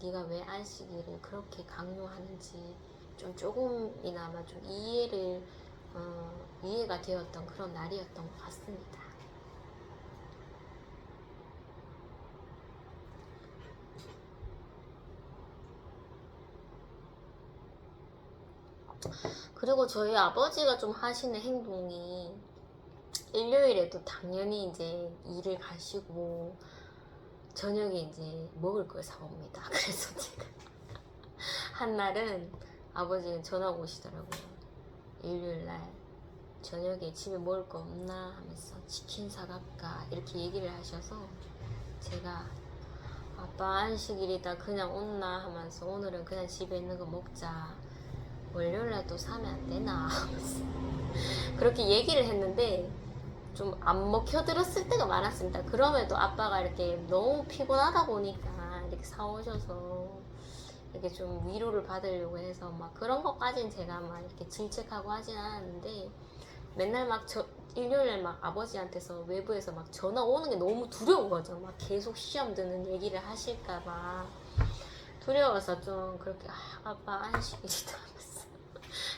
네가 왜 안식일을 그렇게 강요하는지 좀 조금이나마 좀 이해가 되었던 그런 날이었던 것 같습니다. 그리고 저희 아버지가 좀 하시는 행동이, 일요일에도 당연히 이제 일을 가시고 저녁에 이제 먹을 걸 사옵니다. 그래서 제가 한날은 아버지는 전화가 오시더라고요. 일요일날 저녁에 집에 먹을 거 없나 하면서 치킨 사갈까 이렇게 얘기를 하셔서, 제가 아빠 안식일이다 그냥 온나 하면서 오늘은 그냥 집에 있는 거 먹자, 월요일날 또 사면 안 되나 하면서 그렇게 얘기를 했는데 좀 안 먹혀들었을 때가 많았습니다. 그럼에도 아빠가 이렇게 너무 피곤하다 보니까 이렇게 사오셔서 이렇게 좀 위로를 받으려고 해서 막 그런 것까지는 제가 막 이렇게 질책하고 하진 않았는데, 맨날 막 일요일에 막 아버지한테서 외부에서 막 전화 오는 게 너무 두려운 거죠. 막 계속 시험 드는 얘기를 하실까봐 두려워서 좀 그렇게 아빠 안식일이다 하면서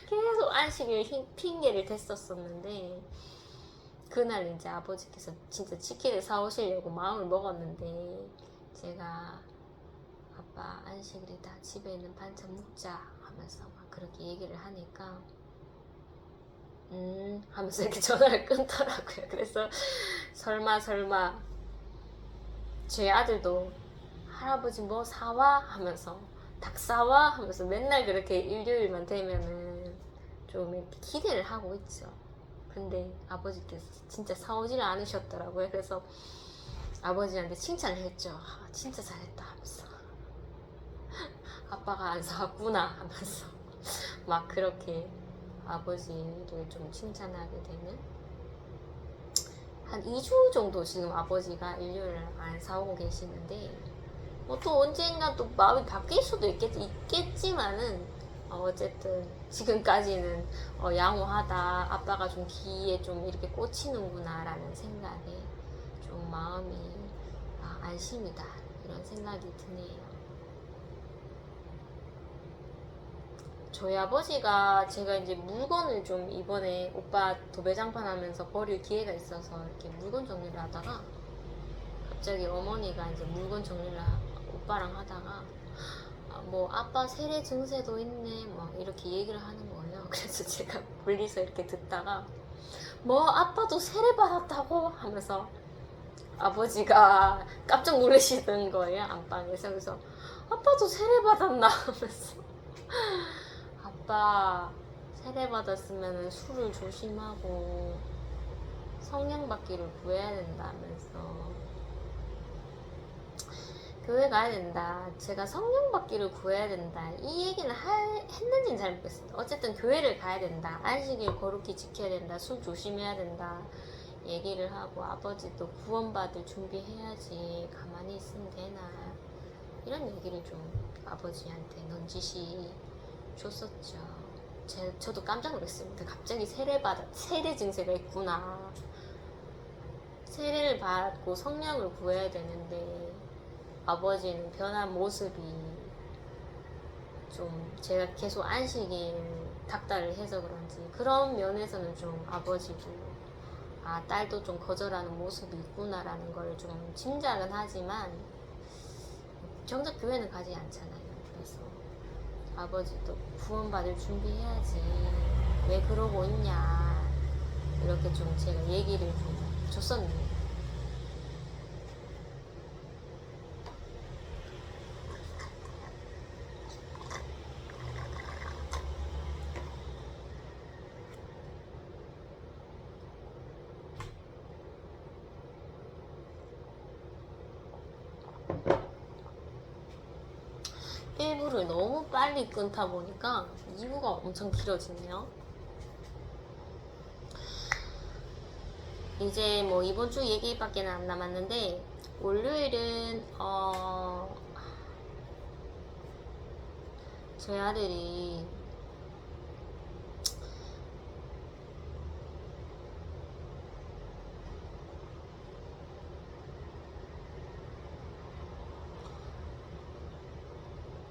계속 안식일 핑계를 댔었었는데, 그날 이제 아버지께서 진짜 치킨을 사오시려고 마음을 먹었는데, 제가 아빠 안식일이다 집에 있는 반찬 먹자 하면서 막 그렇게 얘기를 하니까 하면서 이렇게 전화를 끊더라고요. 그래서 설마 제 아들도 할아버지 뭐 사와? 하면서 닭 사와? 하면서 맨날 그렇게 일요일만 되면은 좀 이렇게 기대를 하고 있죠. 근데 아버지께서 진짜 사오지를 않으셨더라고요. 그래서 아버지한테 칭찬을 했죠. 진짜 잘했다 하면서 아빠가 안 사왔구나 하면서 막 그렇게 아버지를 좀 칭찬하게 되는, 한 2주 정도 지금 아버지가 일요일을 안 사오고 계시는데, 뭐 또 언젠가 또 마음이 바뀔 수도 있겠지만은 어쨌든 지금까지는 양호하다, 아빠가 좀 귀에 좀 이렇게 꽂히는구나 라는 생각에 좀 마음이 안심이다 이런 생각이 드네요. 저희 아버지가 제가 이제 물건을 좀 이번에 오빠 도배장판 하면서 버릴 기회가 있어서 이렇게 물건 정리를 하다가 갑자기 어머니가 이제 물건 정리를 오빠랑 하다가 뭐 아빠 세례 증세도 있네 뭐 이렇게 얘기를 하는 거예요. 그래서 제가 멀리서 이렇게 듣다가 뭐 아빠도 세례 받았다고 하면서 아버지가 깜짝 놀라시는 거예요, 안방에서. 그래서 아빠도 세례 받았나 하면서 아빠 세례 받았으면 술을 조심하고 성령 받기를 구해야 된다면서 교회 가야 된다, 제가 성령 받기를 구해야 된다 이 얘기는 했는지는 잘 모르겠습니다. 어쨌든 교회를 가야 된다, 안식일 거룩히 지켜야 된다, 술 조심해야 된다 얘기를 하고, 아버지도 구원받을 준비해야지 가만히 있으면 되나 이런 얘기를 좀 아버지한테 넌지시 줬었죠. 저도 깜짝 놀랐습니다. 갑자기 세례 증세가 있구나. 세례를 받고 성령을 구해야 되는데 아버지는 변한 모습이 좀 제가 계속 안식일 닥달을 해서 그런지 그런 면에서는 좀 아버지도 딸도 좀 거절하는 모습이 있구나라는 걸 좀 짐작은 하지만 정작 교회는 가지 않잖아요. 그래서 아버지도 구원받을 준비해야지 왜 그러고 있냐 이렇게 좀 제가 얘기를 좀 줬었네요. 일부를 너무 빨리 끊다 보니까 2부가 엄청 길어지네요. 이제 뭐 이번 주 얘기밖에 안 남았는데 월요일은 저희 아들이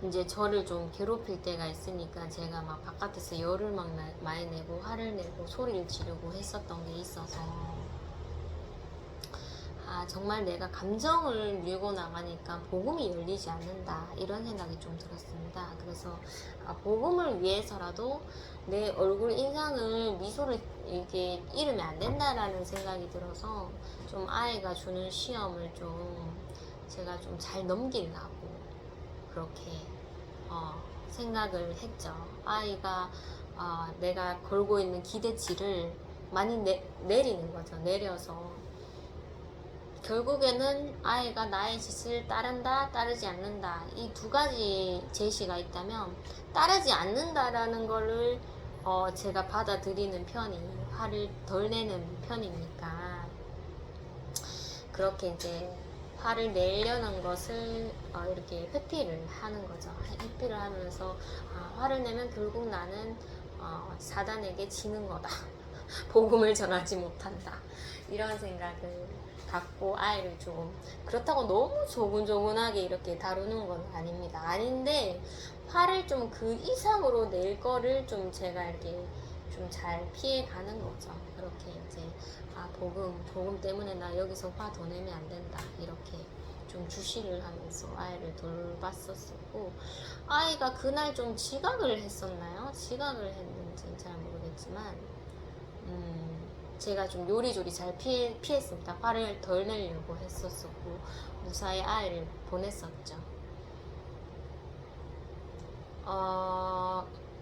이제 저를 좀 괴롭힐 때가 있으니까 제가 막 바깥에서 열을 막 많이 내고 화를 내고 소리를 지르고 했었던 게 있어서 정말 내가 감정을 밀고 나가니까 복음이 열리지 않는다 이런 생각이 좀 들었습니다. 그래서 복음을 위해서라도 내 얼굴 인상을 미소를 이렇게 잃으면 안 된다라는 생각이 들어서 좀 아이가 주는 시험을 좀 제가 좀 잘 넘기려고 그렇게 생각을 했죠. 아이가 내가 걸고 있는 기대치를 많이 내리는 거죠. 내려서 결국에는 아이가 나의 짓을 따른다, 따르지 않는다 이 두 가지 제시가 있다면 따르지 않는다라는 거를 제가 받아들이는 편이 화를 덜 내는 편이니까 그렇게 이제 화를 내려는 것을 이렇게 회피를 하는 거죠. 회피를 하면서 화를 내면 결국 나는 사단에게 지는 거다. 복음을 전하지 못한다. 이런 생각을 갖고 아이를 좀 그렇다고 너무 조근조근하게 이렇게 다루는 건 아닙니다. 아닌데 화를 좀 그 이상으로 낼 거를 좀 제가 이렇게 좀 잘 피해 가는 거죠. 그렇게 이제 복음 때문에 나 여기서 화 더 내면 안 된다. 이렇게 좀 주시를 하면서 아이를 돌봤었고 아이가 그날 좀 지각을 했었나요? 지각을 했는지는 잘 모르겠지만 제가 좀 요리조리 잘 피했습니다. 화를 덜 내려고 했었고 무사히 아이를 보냈었죠.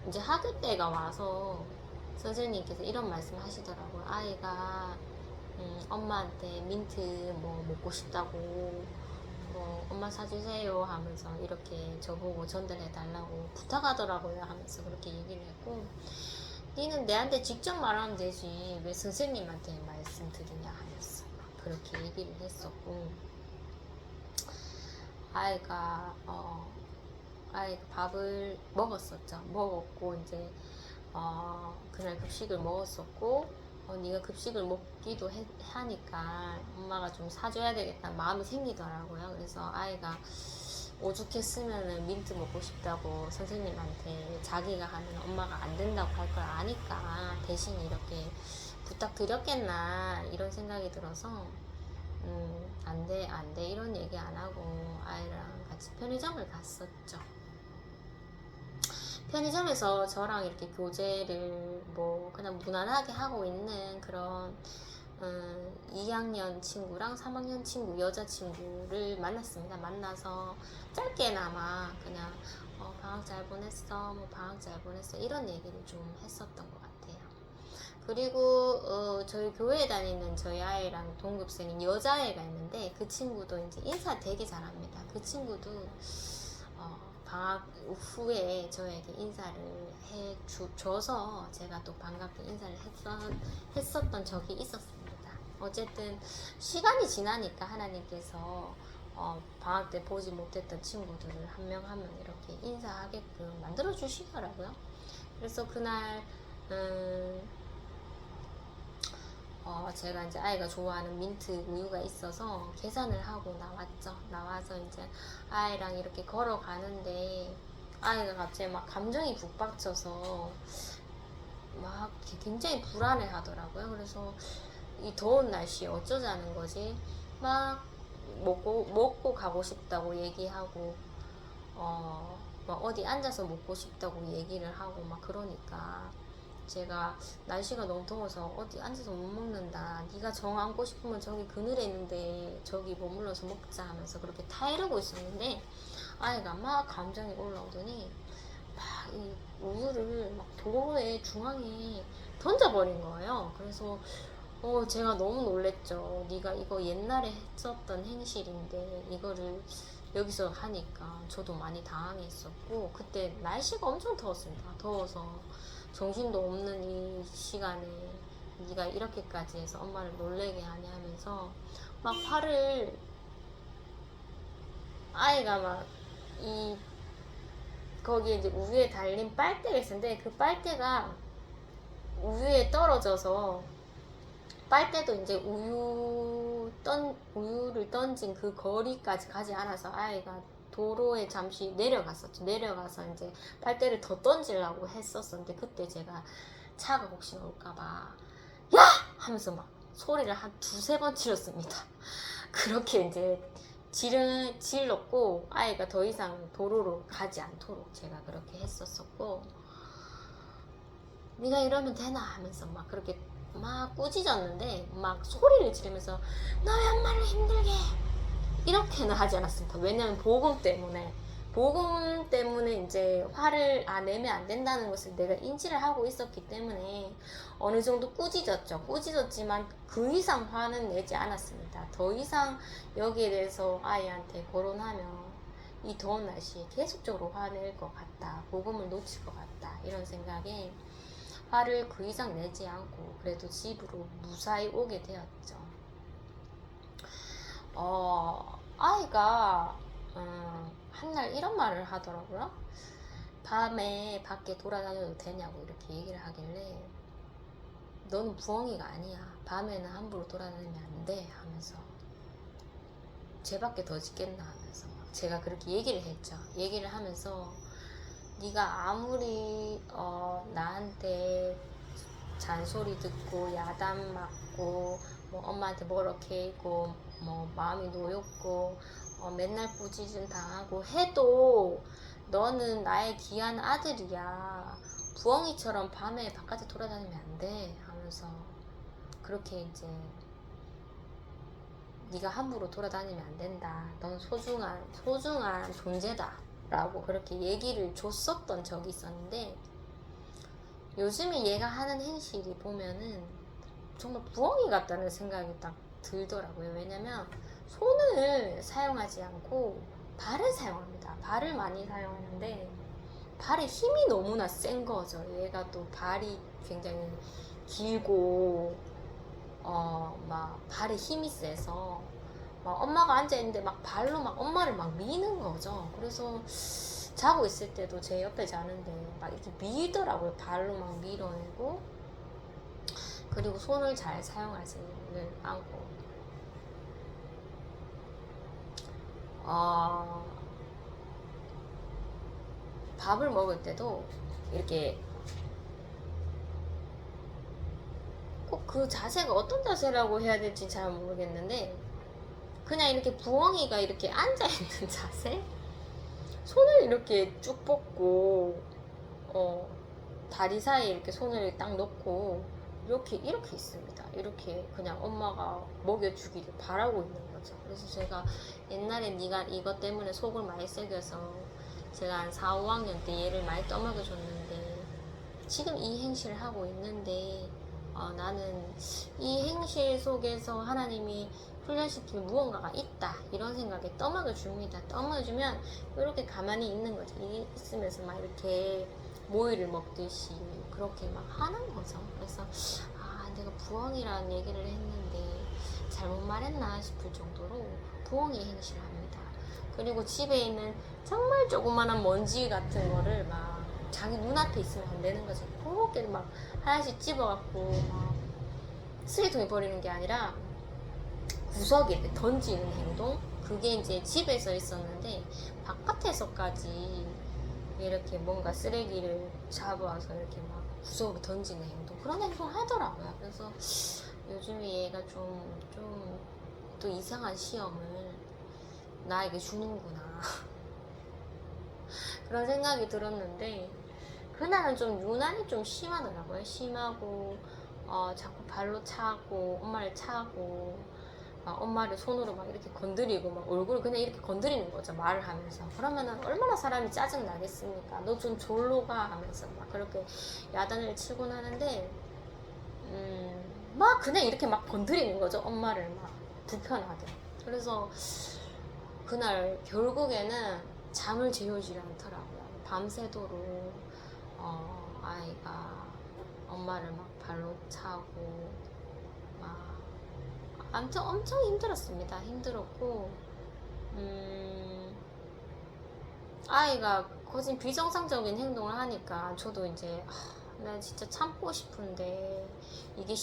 이제 학교 때가 와서 선생님께서 이런 말씀 하시더라고요. 아이가 엄마한테 민트 뭐 먹고 싶다고 엄마 사주세요 하면서 이렇게 저보고 전달해 달라고 부탁하더라고요 하면서 그렇게 얘기를 했고 니는 내한테 직접 말하면 되지 왜 선생님한테 말씀드리냐 하면서 그렇게 얘기를 했었고 아이가 밥을 먹었었죠. 먹었고 이제 그날 급식을 먹었었고 네가 급식을 먹기도 하니까 엄마가 좀 사줘야 되겠다는 마음이 생기더라고요. 그래서 아이가 오죽했으면은 민트 먹고 싶다고 선생님한테 자기가 하면 엄마가 안 된다고 할 걸 아니까 대신 이렇게 부탁드렸겠나 이런 생각이 들어서 안 돼 이런 얘기 안 하고 아이랑 같이 편의점을 갔었죠. 편의점에서 저랑 이렇게 교제를 뭐 그냥 무난하게 하고 있는 그런 2학년 친구랑 3학년 친구 여자친구를 만났습니다. 만나서 짧게나마 그냥 방학 잘 보냈어 뭐 방학 잘 보냈어 이런 얘기를 좀 했었던 것 같아요. 그리고 저희 교회에 다니는 저희 아이랑 동급생인 여자애가 있는데 그 친구도 이제 인사 되게 잘합니다. 그 친구도 방학 후에 저에게 인사를 해줘서 제가 또 반갑게 인사를 했었던 적이 있었습니다. 어쨌든 시간이 지나니까 하나님께서 방학 때 보지 못했던 친구들을 한 명 한 명 이렇게 인사하게끔 만들어 주시더라고요. 그래서 그날 제가 이제 아이가 좋아하는 민트 우유가 있어서 계산을 하고 나왔죠. 나와서 이제 아이랑 이렇게 걸어가는데 아이가 갑자기 막 감정이 북받쳐서 막 굉장히 불안해 하더라고요. 그래서 이 더운 날씨에 어쩌자는 거지? 막 먹고 가고 싶다고 얘기하고, 막 어디 앉아서 먹고 싶다고 얘기를 하고 막 그러니까 제가 날씨가 너무 더워서 어디 앉아서 못 먹는다. 네가 정 안고 싶으면 저기 그늘에 있는데 저기 머물러서 먹자 하면서 그렇게 타이르고 있었는데 아이가 막 감정이 올라오더니 막 이 우유를 막 도로의 중앙에 던져버린 거예요. 그래서 제가 너무 놀랬죠. 네가 이거 옛날에 했었던 행실인데 이거를 여기서 하니까 저도 많이 당황했었고 그때 날씨가 엄청 더웠습니다. 더워서 정신도 없는 이 시간에 네가 이렇게까지 해서 엄마를 놀래게 하냐 하면서 막 화를 아이가 막 이 거기에 이제 우유에 달린 빨대가 있었는데 그 빨대가 우유에 떨어져서 빨대도 이제 우유를 던진 그 거리까지 가지 않아서 아이가 도로에 잠시 내려갔었죠. 내려가서 이제 빨대를 더 던지려고 했었었는데 그때 제가 차가 혹시나 올까봐 야! 하면서 막 소리를 한 두세 번 질렀습니다. 그렇게 이제 질렀고 아이가 더 이상 도로로 가지 않도록 제가 그렇게 했었었고 네가 이러면 되나 하면서 막 그렇게 막 꾸짖었는데 막 소리를 지르면서 너 왜 엄마를 힘들게 이렇게는 하지 않았습니다. 왜냐면 복음 때문에 이제 화를 내면 안 된다는 것을 내가 인지를 하고 있었기 때문에 어느 정도 꾸짖었지만 그 이상 화는 내지 않았습니다. 더 이상 여기에 대해서 아이한테 거론하면 이 더운 날씨에 계속적으로 화낼 것 같다. 복음을 놓칠 것 같다. 이런 생각에 화를 그 이상 내지 않고 그래도 집으로 무사히 오게 되었죠. 아이가 한날 이런 말을 하더라고요. 밤에 밖에 돌아다녀도 되냐고 이렇게 얘기를 하길래 너는 부엉이가 아니야. 밤에는 함부로 돌아다니면 안 돼 하면서 쟤 밖에 더 짖겠나 하면서 제가 그렇게 얘기를 했죠. 얘기를 하면서 네가 아무리 나한테 잔소리 듣고 야단 맞고 뭐 엄마한테 뭐렇게 했고 뭐 마음이 놓였고 맨날 꾸짖음 당하고 해도 너는 나의 귀한 아들이야. 부엉이처럼 밤에 바깥에 돌아다니면 안 돼 하면서 그렇게 이제 네가 함부로 돌아다니면 안 된다. 넌 소중한 존재다 라고 그렇게 얘기를 줬었던 적이 있었는데 요즘에 얘가 하는 행실이 보면은 정말 부엉이 같다는 생각이 딱 들더라고요. 왜냐면 손을 사용하지 않고 발을 사용합니다. 발을 많이 사용하는데 발에 힘이 너무나 센 거죠. 얘가 또 발이 굉장히 길고 막 발에 힘이 세서 막 엄마가 앉아있는데 막 발로 막 엄마를 막 미는 거죠. 그래서 자고 있을 때도 제 옆에 자는데 막 이렇게 밀더라고요. 발로 막 밀어내고 그리고 손을 잘 사용하지는 않고 밥을 먹을 때도 이렇게 꼭 그 자세가 어떤 자세라고 해야 될지 잘 모르겠는데 그냥 이렇게 부엉이가 이렇게 앉아있는 자세? 손을 이렇게 쭉 뻗고 다리 사이에 이렇게 손을 딱 넣고 이렇게 있습니다. 이렇게 그냥 엄마가 먹여주기를 바라고 있는 거죠. 그래서 제가 옛날에 네가 이것 때문에 속을 많이 썩여서 제가 한 4, 5학년 때 얘를 많이 떠먹여줬는데 지금 이 행실을 하고 있는데 나는 이 행실 속에서 하나님이 훈련시킬 무언가가 있다 이런 생각에 떠먹여줍니다. 떠먹여주면 이렇게 가만히 있는 거죠. 있으면서 막 이렇게 모이를 먹듯이 그렇게 막 하는 거죠. 그래서 내가 부엉이라는 얘기를 했는데 잘못 말했나 싶을 정도로 부엉이 행실을 합니다. 그리고 집에 있는 정말 조그만한 먼지 같은 거를 막 자기 눈앞에 있으면 안 되는 거죠. 그렇게 막 하나씩 집어갖고 막 쓰레기통에 버리는 게 아니라 구석에 던지는 행동. 그게 이제 집에서 있었는데 바깥에서까지 이렇게 뭔가 쓰레기를 잡아와서 이렇게 막 구석에 던지는 행동, 그런 행동을 하더라고요. 그래서 요즘에 얘가 좀 또 이상한 시험을 나에게 주는구나 그런 생각이 들었는데, 그날은 좀 유난히 좀 심하더라고요. 심하고 자꾸 발로 차고 엄마를 차고 막 엄마를 손으로 막 이렇게 건드리고 막 얼굴을 그냥 이렇게 건드리는 거죠, 말을 하면서. 그러면은 얼마나 사람이 짜증 나겠습니까? 너 좀 졸로 가 하면서 막 그렇게 야단을 치곤 하는데, 막 그냥 이렇게 막 건드리는 거죠, 엄마를 막 불편하게. 그래서 그날 결국에는 잠을 재우지 않더라고요. 밤새도록 아이가 엄마를 막 발로 차고 막, 아무튼 엄청 힘들었습니다. 힘들었고, 아이가 거진 비정상적인 행동을 하니까 저도 이제 나 진짜 참고 싶은데, 이게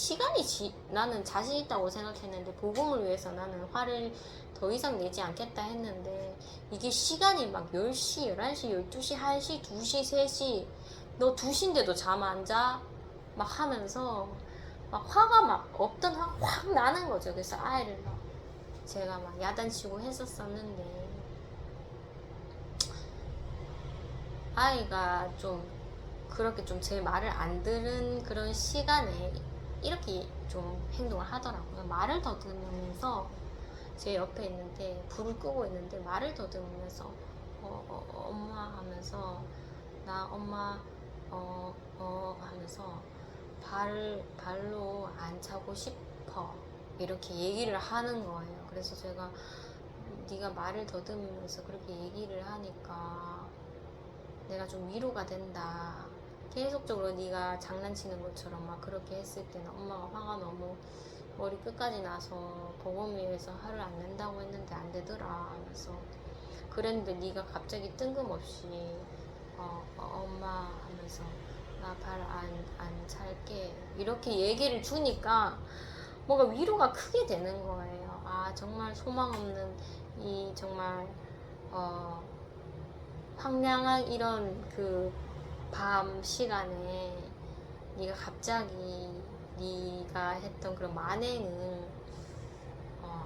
나는 자신 있다고 생각했는데 복음을 위해서 나는 화를 더 이상 내지 않겠다 했는데, 이게 시간이 막 10시, 11시, 12시, 1시, 2시, 3시, 너 2시인데도 잠 안 자? 막 하면서 막 화가 막 없던 화가 확 나는 거죠. 그래서 아이를 막 제가 막 야단치고 했었었는데, 아이가 좀 그렇게 좀 제 말을 안 들은 그런 시간에 이렇게 좀 행동을 하더라고요. 말을 더듬으면서 제 옆에 있는데, 불을 끄고 있는데 말을 더듬으면서 엄마 하면서, 나 엄마 하면서 발로 안 차고 싶어 이렇게 얘기를 하는 거예요. 그래서 제가 네가 말을 더듬으면서 그렇게 얘기를 하니까 내가 좀 위로가 된다. 계속적으로 네가 장난치는 것처럼 막 그렇게 했을 때는 엄마가 화가 너무 머리 끝까지 나서 복음 위해서 화를 안 낸다고 했는데 안 되더라 하면서, 그랬는데 네가 갑자기 뜬금없이 엄마 하면서 나 발 안 찰게 이렇게 얘기를 주니까 뭔가 위로가 크게 되는 거예요. 아, 정말 소망 없는 이 정말 황량한 이런 그 밤 시간에 네가 갑자기 네가 했던 그런 만행을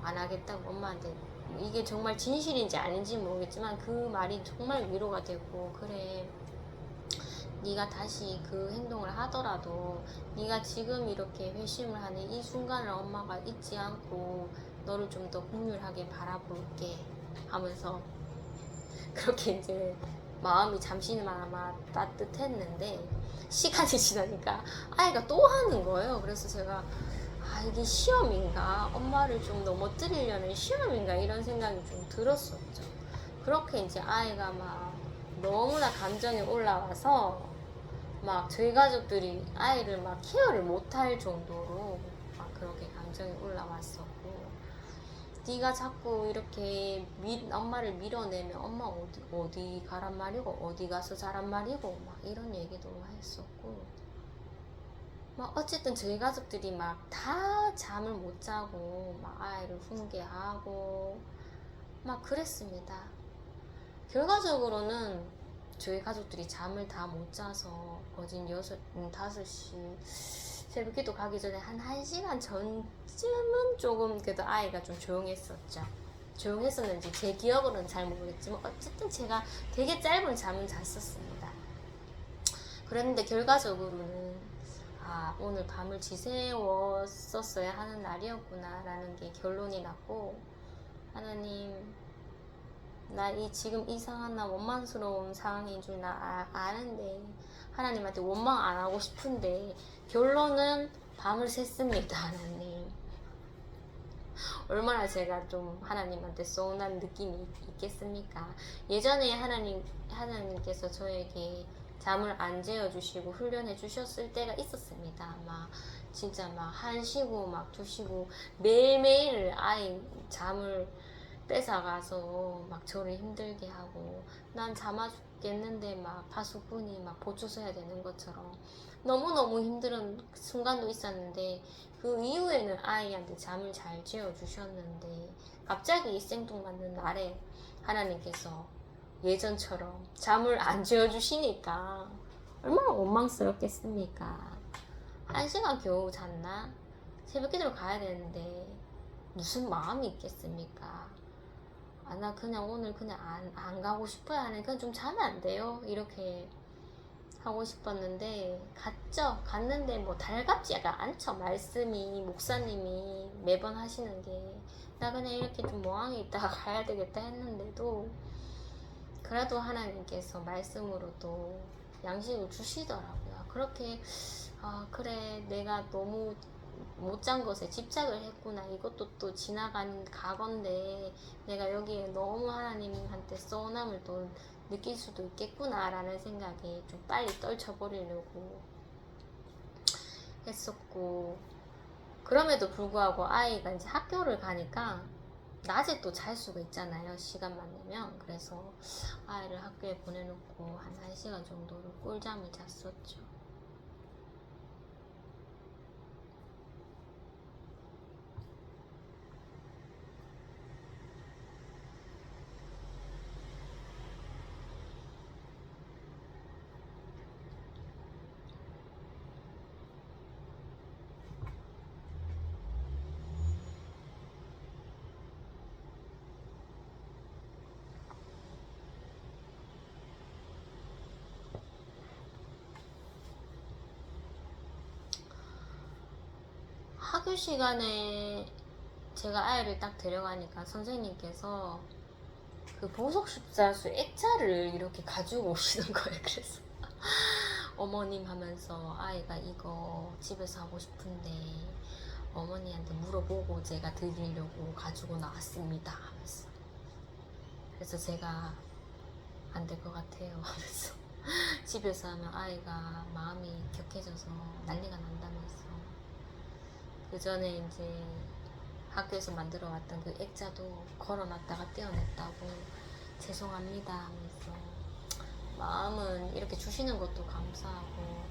안 하겠다고 엄마한테, 이게 정말 진실인지 아닌지 모르겠지만 그 말이 정말 위로가 되고, 그래 네가 다시 그 행동을 하더라도 네가 지금 이렇게 회심을 하는 이 순간을 엄마가 잊지 않고 너를 좀 더 긍휼하게 바라볼게 하면서 그렇게 이제 마음이 잠시나마 따뜻했는데, 시간이 지나니까 아이가 또 하는 거예요. 그래서 제가 이게 시험인가, 엄마를 좀 넘어뜨리려는 시험인가 이런 생각이 좀 들었었죠. 그렇게 이제 아이가 막 너무나 감정이 올라와서 막 저희 가족들이 아이를 막 케어를 못할 정도로 막 그렇게 감정이 올라왔었고, 네가 자꾸 이렇게 엄마를 밀어내면 엄마 어디 가란 말이고 어디 가서 자란 말이고 막 이런 얘기도 했었고, 막 어쨌든 저희 가족들이 막 다 잠을 못 자고 막 아이를 훈계하고 막 그랬습니다. 결과적으로는 저희 가족들이 잠을 다 못 자서 거진 5시 새벽기도 가기 전에 한 1시간 전쯤은 조금 그래도 아이가 좀 조용했었죠. 조용했었는지 제 기억으로는 잘 모르겠지만 어쨌든 제가 되게 짧은 잠은 잤었습니다. 그랬는데 결과적으로는 오늘 밤을 지새웠었어야 하는 날이었구나 라는 게 결론이 났고, 하나님, 나 지금 이상한 나 원망스러운 상황인 줄 나 아는데 하나님한테 원망 안 하고 싶은데 결론은 밤을 샜습니다. 하나님, 얼마나 제가 좀 하나님한테 서운한 느낌이 있겠습니까? 예전에 하나님께서 저에게 잠을 안 재워주시고 훈련해 주셨을 때가 있었습니다. 막 진짜 막 1시고 막 2시고 매일매일 아이 잠을 뺏어가서 막 저를 힘들게 하고, 난 잠아 죽겠는데 막 파수꾼이 막 보초 서야 되는 것처럼 너무너무 힘든 순간도 있었는데, 그 이후에는 아이한테 잠을 잘 재워주셨는데, 갑자기 생뚱맞는 날에 하나님께서 예전처럼 잠을 안 재워주시니까 얼마나 원망스럽겠습니까? 1시간 겨우 잤나? 새벽 기도를 가야 되는데 무슨 마음이 있겠습니까? 아, 나 그냥 오늘 그냥 안 가고 싶어요. 하는 그냥 좀 자면 안 돼요? 이렇게 하고 싶었는데 갔죠. 갔는데 뭐 달갑지가 않죠. 말씀이 목사님이 매번 하시는 게 나 그냥 이렇게 좀 멍하니 있다가 가야 되겠다 했는데도 그래도 하나님께서 말씀으로 또 양식을 주시더라고요. 그렇게 그래 내가 너무 못 잔 것에 집착을 했구나. 이것도 또 지나간 과거인데 내가 여기에 너무 하나님한테 서운함을 또 느낄 수도 있겠구나 라는 생각에 좀 빨리 떨쳐버리려고 했었고, 그럼에도 불구하고 아이가 이제 학교를 가니까 낮에 또 잘 수가 있잖아요. 시간만 되면. 그래서 아이를 학교에 보내놓고 한 1시간 정도를 꿀잠을 잤었죠. 학교 시간에 제가 아이를 딱 데려가니까 선생님께서 그 보석 십자수 액자를 이렇게 가지고 오시는 거예요. 그래서 어머님 하면서 아이가 이거 집에서 하고 싶은데 어머니한테 물어보고 제가 드리려고 가지고 나왔습니다 하면서, 그래서 제가 안 될 것 같아요 하면서 집에서 하면 아이가 마음이 격해져서 난리가 난다면서, 그 전에 이제 학교에서 만들어 왔던 그 액자도 걸어놨다가 떼어냈다고 죄송합니다 하면서, 마음은 이렇게 주시는 것도 감사하고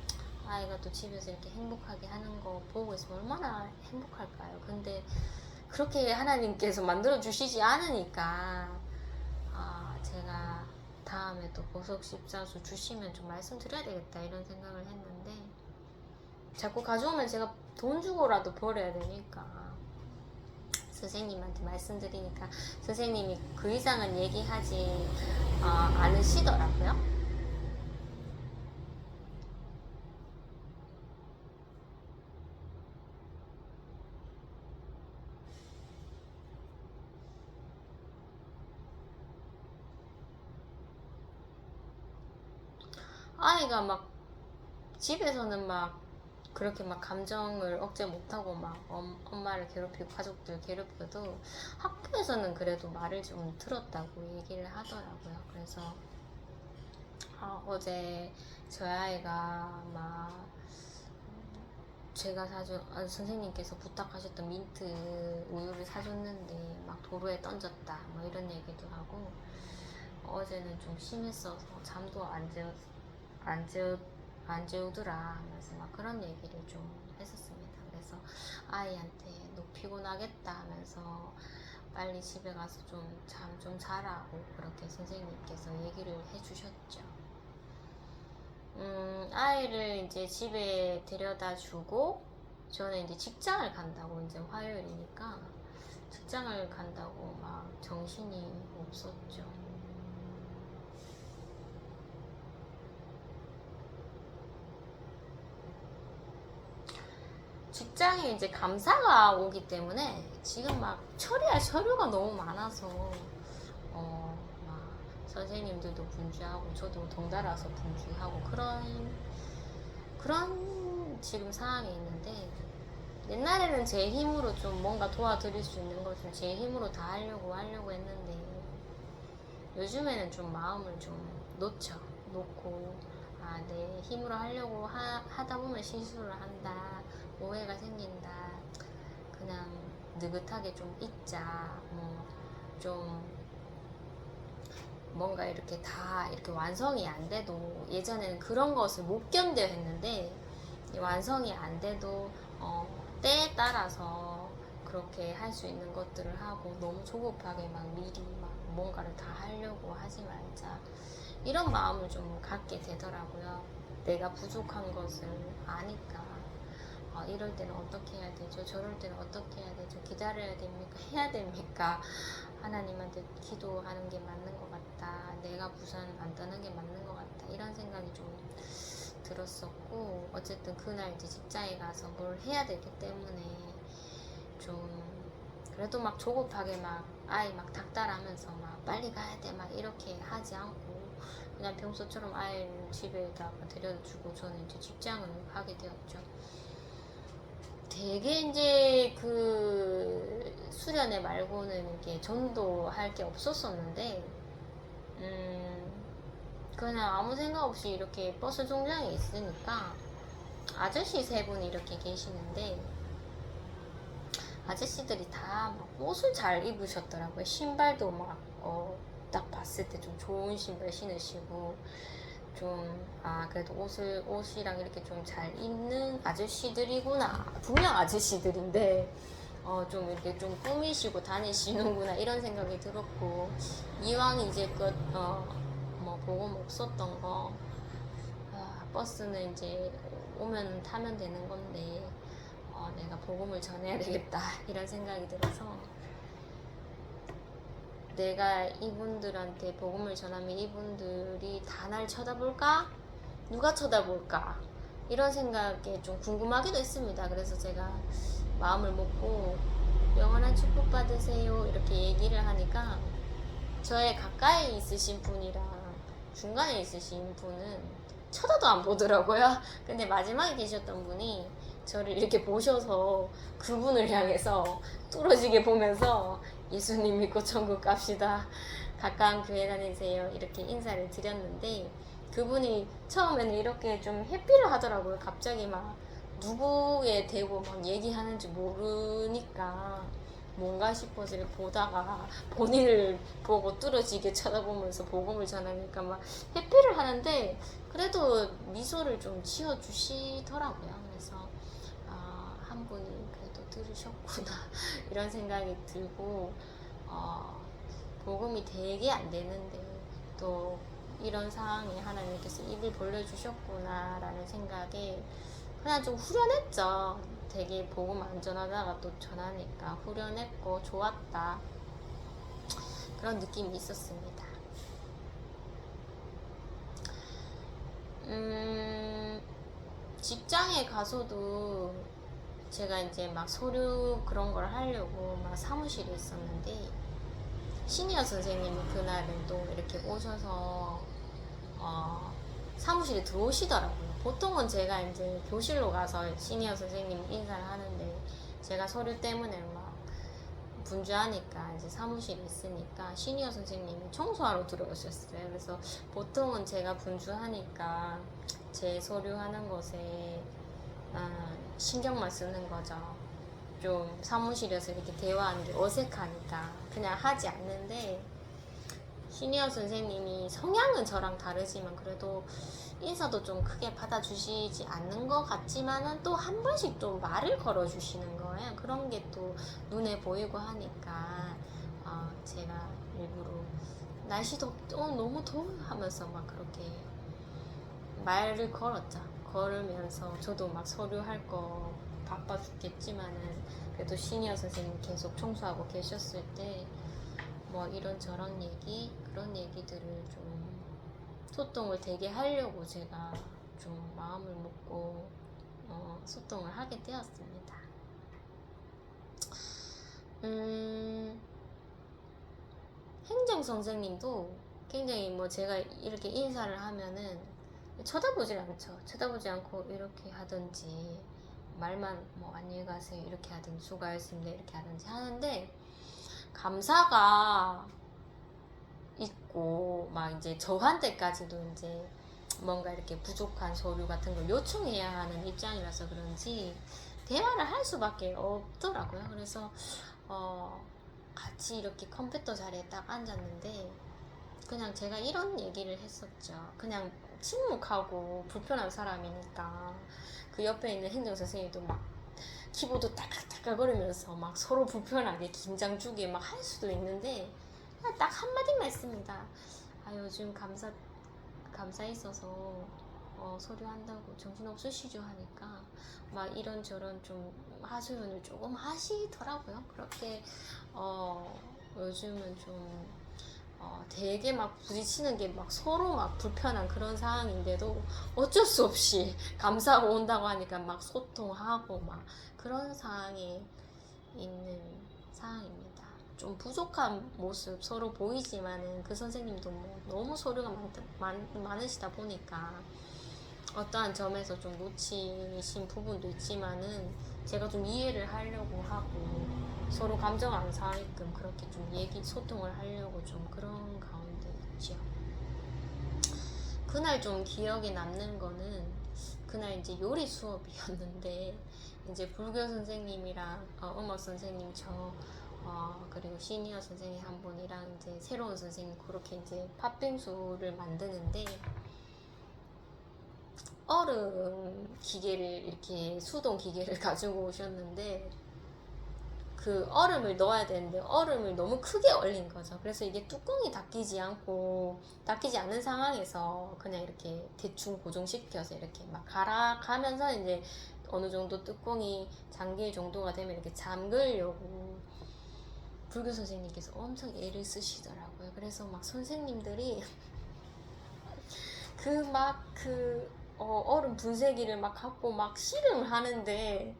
아이가 또 집에서 이렇게 행복하게 하는 거 보고 있으면 얼마나 행복할까요? 근데 그렇게 하나님께서 만들어 주시지 않으니까 제가 다음에 또 보석 십자수 주시면 좀 말씀드려야 되겠다 이런 생각을 했는데, 자꾸 가져오면 제가 돈 주고라도 버려야 되니까 선생님한테 말씀드리니까 선생님이 그 이상은 얘기하지 않으시더라고요. 아이가 막 집에서는 막 그렇게 막 감정을 억제 못하고 막 엄마를 괴롭히고 가족들 괴롭혀도 학교에서는 그래도 말을 좀 들었다고 얘기를 하더라고요. 그래서 어제 저희 아이가 막 제가 선생님께서 부탁하셨던 민트 우유를 사줬는데 막 도로에 던졌다 뭐 이런 얘기도 하고, 어제는 좀 심했어서 잠도 안 재우더라 하면서 막 그런 얘기를 좀 했었습니다. 그래서 아이한테 너 피곤하겠다 하면서 빨리 집에 가서 좀 잠 좀 자라고 그렇게 선생님께서 얘기를 해주셨죠. 아이를 이제 집에 데려다 주고 저는 이제 직장을 간다고, 이제 화요일이니까 직장을 간다고 막 정신이 없었죠. 직장에 이제 감사가 오기 때문에 지금 막 처리할 서류가 너무 많아서 막 선생님들도 분주하고 저도 덩달아서 분주하고 그런 지금 상황이 있는데, 옛날에는 제 힘으로 좀 뭔가 도와드릴 수 있는 것을 제 힘으로 다 하려고 했는데 요즘에는 좀 마음을 좀 놓고 내 힘으로 하려고 하다 보면 실수를 한다, 오해가 생긴다, 그냥 느긋하게 좀 있자, 뭐 좀 뭔가 이렇게 다 이렇게 완성이 안 돼도 예전에는 그런 것을 못 견뎌 했는데 완성이 안 돼도 때에 따라서 그렇게 할 수 있는 것들을 하고 너무 조급하게 막 미리 막 뭔가를 다 하려고 하지 말자 이런 마음을 좀 갖게 되더라고요. 내가 부족한 것을 아니까 이럴 때는 어떻게 해야 되죠? 저럴 때는 어떻게 해야 되죠? 기다려야 됩니까? 해야 됩니까? 하나님한테 기도하는 게 맞는 것 같다. 내가 부산 안 떠는 게 맞는 것 같다. 이런 생각이 좀 들었었고 어쨌든 그날 이제 직장에 가서 뭘 해야 되기 때문에 좀 그래도 막 조급하게 막 아이 막 닥달하면서 막 빨리 가야 돼 막 이렇게 하지 않고 그냥 평소처럼 아이를 집에다가 데려다 주고 저는 이제 직장을 가게 되었죠. 되게 이제 그 수련회 말고는 이렇게 전도할 게 없었었는데 그냥 아무 생각 없이 이렇게 버스 정류장에 있으니까 아저씨 세 분이 이렇게 계시는데 아저씨들이 다 막 옷을 잘 입으셨더라고요. 신발도 막 딱 봤을 때 좀 좋은 신발 신으시고 좀 그래도 옷이랑 이렇게 좀 잘 입는 아저씨들이구나. 분명 아저씨들인데 좀 이렇게 좀 꾸미시고 다니시는구나 이런 생각이 들었고 이왕 이제껏 뭐 복음 없었던 거 버스는 이제 오면 타면 되는 건데 내가 복음을 전해야 되겠다 이런 생각이 들어서 내가 이분들한테 복음을 전하면 이분들이 다 날 쳐다볼까? 누가 쳐다볼까? 이런 생각에 좀 궁금하기도 했습니다. 그래서 제가 마음을 먹고 영원한 축복 받으세요 이렇게 얘기를 하니까 저의 가까이 있으신 분이랑 중간에 있으신 분은 쳐다도 안 보더라고요. 근데 마지막에 계셨던 분이 저를 이렇게 보셔서 그분을 향해서 뚫어지게 보면서 예수님 믿고 천국 갑시다. 가까운 교회 다니세요. 이렇게 인사를 드렸는데 그분이 처음에는 이렇게 좀 회피를 하더라고요. 갑자기 막 누구에 대고 막 얘기하는지 모르니까 뭔가 싶어서 보다가 본인을 보고 뚫어지게 쳐다보면서 복음을 전하니까 막 회피를 하는데 그래도 미소를 좀 지어주시더라고요. 그래서 한 분이 그래도 들으셨구나 이런 생각이 들고 복음이 되게 안 되는데 또 이런 상황에 하나님께서 입을 벌려주셨구나 라는 생각에 그냥 좀 후련했죠. 되게 복음 안 전하다가 또 전하니까 후련했고 좋았다 그런 느낌이 있었습니다. 직장에 가서도 제가 이제 막 서류 그런 걸 하려고 막 사무실에 있었는데 시니어 선생님이 그날은 또 이렇게 오셔서 사무실에 들어오시더라고요. 보통은 제가 이제 교실로 가서 시니어 선생님 인사를 하는데 제가 서류 때문에 막 분주하니까 이제 사무실에 있으니까 시니어 선생님이 청소하러 들어오셨어요. 그래서 보통은 제가 분주하니까 제 서류하는 것에 신경만 쓰는 거죠. 좀 사무실에서 이렇게 대화하는 게 어색하니까 그냥 하지 않는데 시니어 선생님이 성향은 저랑 다르지만 그래도 인사도 좀 크게 받아주시지 않는 것 같지만은 또 한 번씩 또 말을 걸어주시는 거예요. 그런 게 또 눈에 보이고 하니까 제가 일부러 날씨도 너무 더워 하면서 막 그렇게 말을 걸었죠. 걸으면서 저도 막 서류할 거 바빠 죽겠지만은 그래도 시니어 선생님 계속 청소하고 계셨을 때 뭐 이런저런 얘기 그런 얘기들을 좀 소통을 되게 하려고 제가 좀 마음을 먹고 소통을 하게 되었습니다. 행정 선생님도 굉장히 뭐 제가 이렇게 인사를 하면은 쳐다보질 않죠. 쳐다보지 않고 이렇게 하든지 말만 뭐 안녕히 가세요 이렇게 하든지 수고하셨습니다 이렇게 하든지 하는데 감사가 있고 막 이제 저한테까지도 이제 뭔가 이렇게 부족한 서류 같은 걸 요청해야 하는 입장이라서 그런지 대화를 할 수밖에 없더라고요. 그래서 같이 이렇게 컴퓨터 자리에 딱 앉았는데 그냥 제가 이런 얘기를 했었죠. 그냥 침묵하고 불편한 사람이니까 그 옆에 있는 행정 선생님도 막 키보드 딱딱딱 거리면서 막 서로 불편하게 긴장 주게 막 할 수도 있는데 그냥 딱 한마디만 했습니다. 아, 요즘 감사 있어서 서류한다고 정신 없으시죠 하니까 막 이런저런 좀 하소연을 조금 하시더라고요. 그렇게 요즘은 좀 되게 막 부딪히는 게 막 서로 막 불편한 그런 상황인데도 어쩔 수 없이 감사하고 온다고 하니까 막 소통하고 막 그런 상황에 있는 상황입니다. 좀 부족한 모습 서로 보이지만은 그 선생님도 뭐 너무 서류가 많으시다 보니까 어떠한 점에서 좀 놓치신 부분도 있지만은 제가 좀 이해를 하려고 하고 서로 감정 안 상하게끔 그렇게 좀 소통을 하려고 좀 그런 가운데 있죠. 그날 좀 기억에 남는 거는 그날 이제 요리 수업이었는데 이제 불교 선생님이랑 음악 선생님 그리고 시니어 선생님 한 분이랑 이제 새로운 선생님 그렇게 이제 팥빙수를 만드는데 얼음 기계를 이렇게 수동 기계를 가지고 오셨는데 그 얼음을 넣어야 되는데 얼음을 너무 크게 얼린 거죠. 그래서 이게 뚜껑이 닫히지 않는 상황에서 그냥 이렇게 대충 고정시켜서 이렇게 막 가면서 이제 어느 정도 뚜껑이 잠길 정도가 되면 이렇게 잠그려고 불교 선생님께서 엄청 애를 쓰시더라고요. 그래서 막 선생님들이 얼음 분쇄기를 막 갖고 막 씨름을 하는데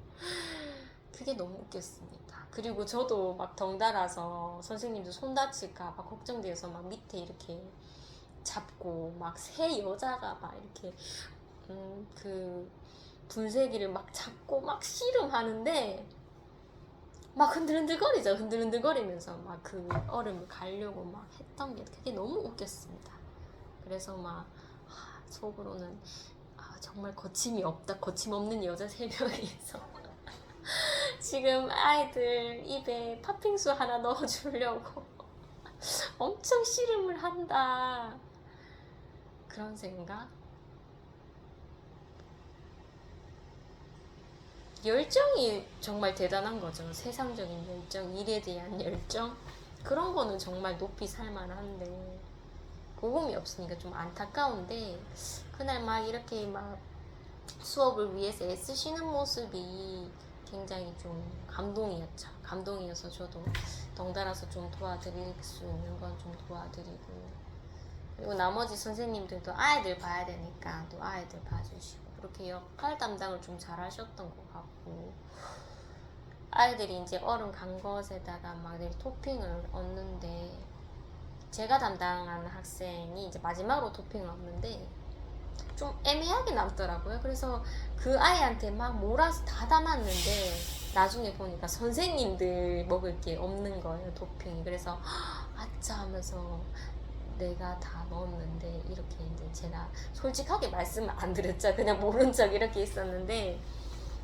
그게 너무 웃겼습니다. 그리고 저도 막 덩달아서 선생님도 손 다칠까봐 걱정돼서 막 밑에 이렇게 잡고 막 새 여자가 막 이렇게 그 분쇄기를 막 잡고 막 씨름하는데 막 흔들흔들거리죠. 흔들흔들거리면서 막 그 얼음을 가려고 막 했던 게 그게 너무 웃겼습니다. 그래서 막 속으로는 정말 거침없는 여자 3명이서 지금 아이들 입에 팥빙수 하나 넣어주려고 엄청 씨름을 한다. 그런 생각? 열정이 정말 대단한 거죠. 세상적인 열정, 일에 대한 열정? 그런 거는 정말 높이 살만한데 그금이 없으니까 좀 안타까운데 그날 막 이렇게 막 수업을 위해서 애쓰시는 모습이 굉장히 좀 감동이었죠. 감동이어서 저도 덩달아서 좀 도와드릴 수 있는 건 좀 도와드리고 그리고 나머지 선생님들도 아이들 봐야 되니까 또 아이들 봐주시고 그렇게 역할 담당을 좀 잘하셨던 것 같고 아이들이 이제 얼음 간 것에다가 막 토핑을 얹는데 제가 담당하는 학생이 이제 마지막으로 토핑을 얹는데 좀 애매하게 남더라고요. 그래서 그 아이한테 막 몰아서 다 담았는데 나중에 보니까 선생님들 먹을 게 없는 거예요, 토핑이. 그래서 아차 하면서 내가 다 넣었는데 이렇게 이제 제가 솔직하게 말씀을 안 드렸죠. 그냥 모른 척 이렇게 있었는데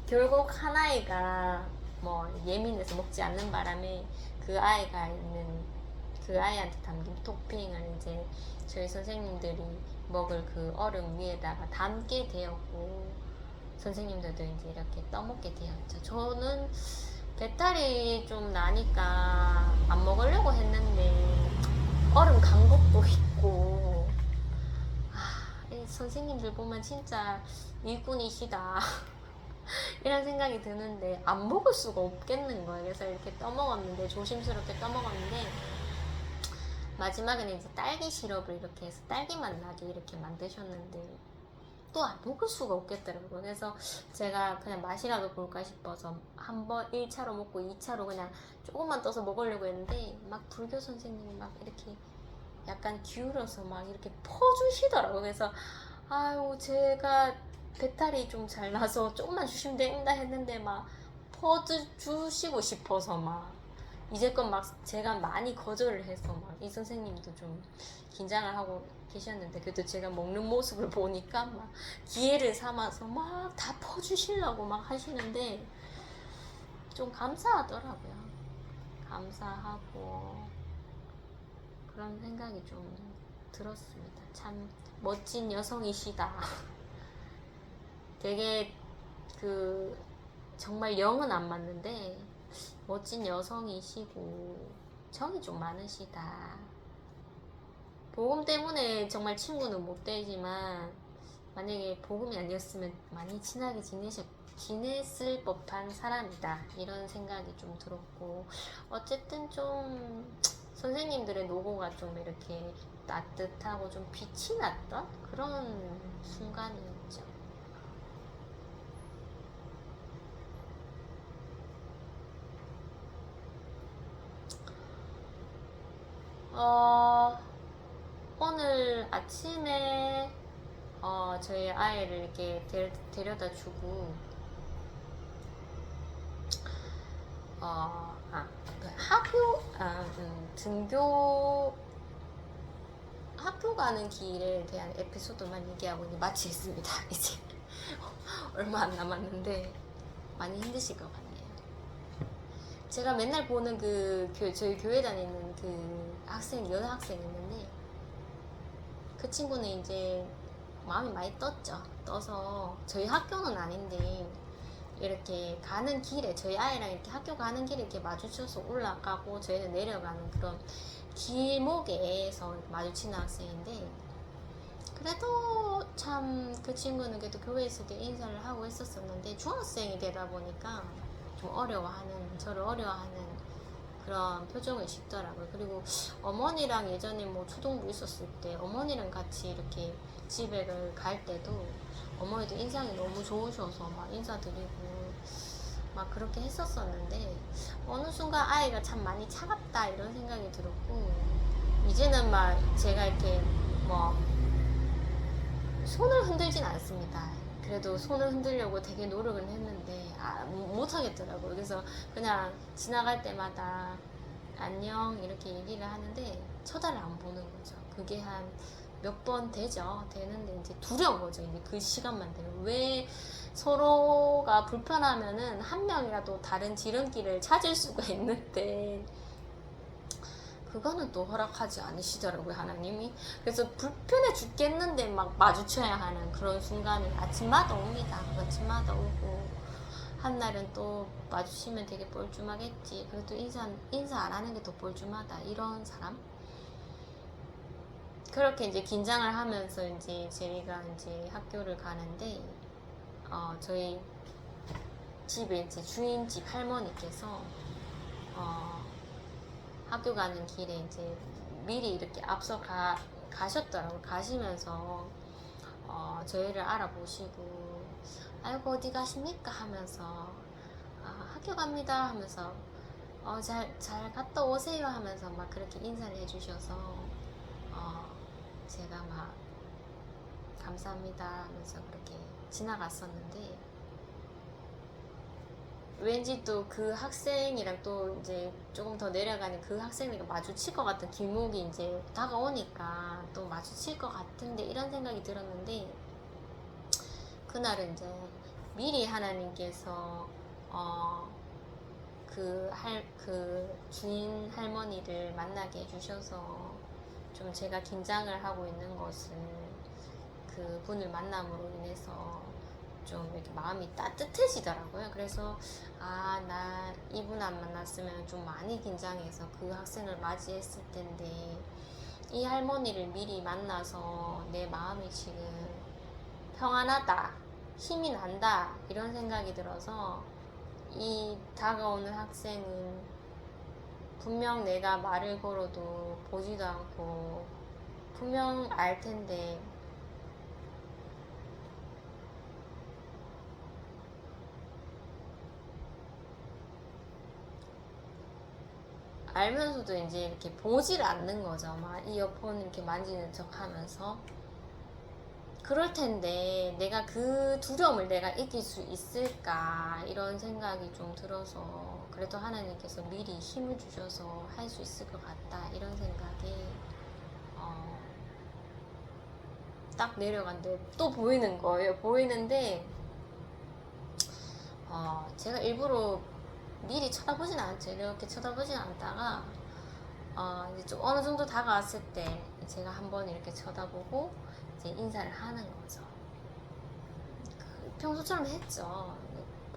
결국 한 아이가 뭐 예민해서 먹지 않는 바람에 그 아이한테 담긴 토핑을 이제 저희 선생님들이 먹을 그 얼음 위에다가 담게 되었고 선생님들도 이제 이렇게 떠먹게 되었죠. 저는 배탈이 좀 나니까 안 먹으려고 했는데 얼음 간 것도 있고 이 선생님들 보면 진짜 일꾼이시다 이런 생각이 드는데 안 먹을 수가 없겠는 거예요. 그래서 이렇게 떠먹었는데 조심스럽게 떠먹었는데 마지막에는 이제 딸기 시럽을 이렇게 해서 딸기맛 나게 이렇게 만드셨는데 또 안 먹을 수가 없겠더라고요. 그래서 제가 그냥 맛이라도 볼까 싶어서 한번 1차로 먹고 2차로 그냥 조금만 떠서 먹으려고 했는데 막 불교 선생님이 막 이렇게 약간 기울여서 막 이렇게 퍼주시더라고요. 그래서 아유 제가 배탈이 좀 잘 나서 조금만 주시면 된다 했는데 막 퍼주시고 싶어서 막 이제껏 막 제가 많이 거절을 해서 막 이 선생님도 좀 긴장을 하고 계셨는데 그래도 제가 먹는 모습을 보니까 막 기회를 삼아서 막 다 퍼주시려고 막 하시는데 좀 감사하더라고요. 감사하고 그런 생각이 좀 들었습니다. 참 멋진 여성이시다. 되게 그 정말 영은 안 맞는데 멋진 여성이시고 정이 좀 많으시다. 복음 때문에 정말 친구는 못 되지만 만약에 복음이 아니었으면 많이 친하게 지냈을 법한 사람이다, 이런 생각이 좀 들었고, 어쨌든 좀 선생님들의 노고가 좀 이렇게 따뜻하고 좀 빛이 났던 그런 순간이었죠. 오늘 아침에 저희 아이를 이렇게 데려다 주고 학교 가는 길에 대한 에피소드만 얘기하고 이제 마치겠습니다. 이제 얼마 안 남았는데 많이 힘드실 것 같네요. 제가 맨날 보는 저희 교회 다니는 그 여자 학생이 있는데, 그 친구는 이제 마음이 많이 떠서 저희 학교는 아닌데 이렇게 가는 길에, 저희 아이랑 이렇게 학교 가는 길에 이렇게 마주쳐서 올라가고 저희는 내려가는 그런 길목에서 마주치는 학생인데, 그래도 참 그 친구는 그래도 교회에 있을 때 인사를 하고 했었었는데 중학생이 되다 보니까 좀 저를 어려워하는 그런 표정을 짓더라고요. 그리고 어머니랑 예전에 뭐 초등부 있었을 때 어머니랑 같이 이렇게 집에 갈 때도 어머니도 인상이 너무 좋으셔서 막 인사드리고 막 그렇게 했었었는데, 어느 순간 아이가 참 많이 차갑다 이런 생각이 들었고, 이제는 막 제가 이렇게 뭐 손을 흔들진 않습니다. 그래도 손을 흔들려고 되게 노력을 했는데 못하겠더라고요. 그래서 그냥 지나갈 때마다 안녕 이렇게 얘기를 하는데 쳐다를 안 보는 거죠. 그게 한 몇 번 되는데 이제 두려운 거죠. 이제 그 시간만 되면. 왜 서로가 불편하면은 한 명이라도 다른 지름길을 찾을 수가 있는데 그거는 또 허락하지 않으시더라고요, 하나님이. 그래서 불편해 죽겠는데 막 마주쳐야 하는 그런 순간이 아침마다 옵니다. 아침마다 오고, 한날은 또 마주치면 되게 뻘쭘하겠지, 그래도 인사 안 하는 게 더 뻘쭘하다, 이런 사람. 그렇게 이제 긴장을 하면서 이제 저희가 이제 학교를 가는데, 저희 집에 이제 주인집 할머니께서 학교 가는 길에 이제 미리 이렇게 앞서 가셨더라고요. 가시면서 저희를 알아보시고 아이고 어디 가십니까 하면서 학교 갑니다 하면서 잘 갔다 오세요 하면서 막 그렇게 인사를 해주셔서 제가 막 감사합니다 하면서 그렇게 지나갔었는데, 왠지 또 그 학생이랑 또 이제 조금 더 내려가는 그 학생이랑 마주칠 것 같은 길목이 이제 다가오니까 또 마주칠 것 같은데 이런 생각이 들었는데, 그날은 이제 미리 하나님께서 그 주인 할머니를 만나게 해주셔서 좀 제가 긴장을 하고 있는 것을 그 분을 만남으로 인해서 좀 이렇게 마음이 따뜻해지더라고요. 그래서 나 이분 안 만났으면 좀 많이 긴장해서 그 학생을 맞이했을 텐데, 이 할머니를 미리 만나서 내 마음이 지금 평안하다, 힘이 난다, 이런 생각이 들어서 이 다가오는 학생은 분명 내가 말을 걸어도 보지도 않고 분명 알 텐데 알면서도 이제 이렇게 보지를 않는 거죠. 막 이어폰 이렇게 만지는 척 하면서. 그럴 텐데 내가 그 두려움을 내가 이길 수 있을까, 이런 생각이 좀 들어서, 그래도 하나님께서 미리 힘을 주셔서 할 수 있을 것 같다, 이런 생각에 딱 내려갔는데 또 보이는 거예요. 보이는데 제가 일부러 미리 쳐다보진 않죠. 이렇게 쳐다보진 않다가 이제 좀 어느 정도 다가왔을 때 제가 한번 이렇게 쳐다보고 이제 인사를 하는 거죠. 평소처럼 했죠.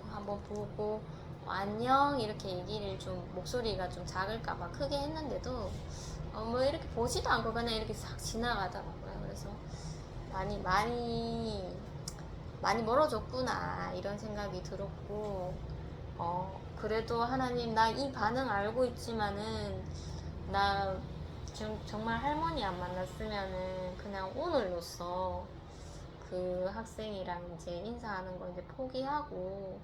한번 보고 안녕 이렇게 얘기를 좀 목소리가 좀 작을까봐 크게 했는데도 뭐 이렇게 보지도 않고 그냥 이렇게 싹 지나가더라고요. 그래서 많이 멀어졌구나 이런 생각이 들었고 그래도 하나님 나 이 반응 알고 있지만은 나 정말 할머니 안 만났으면은 그냥 오늘로써 그 학생이랑 이제 인사하는 거 이제 포기하고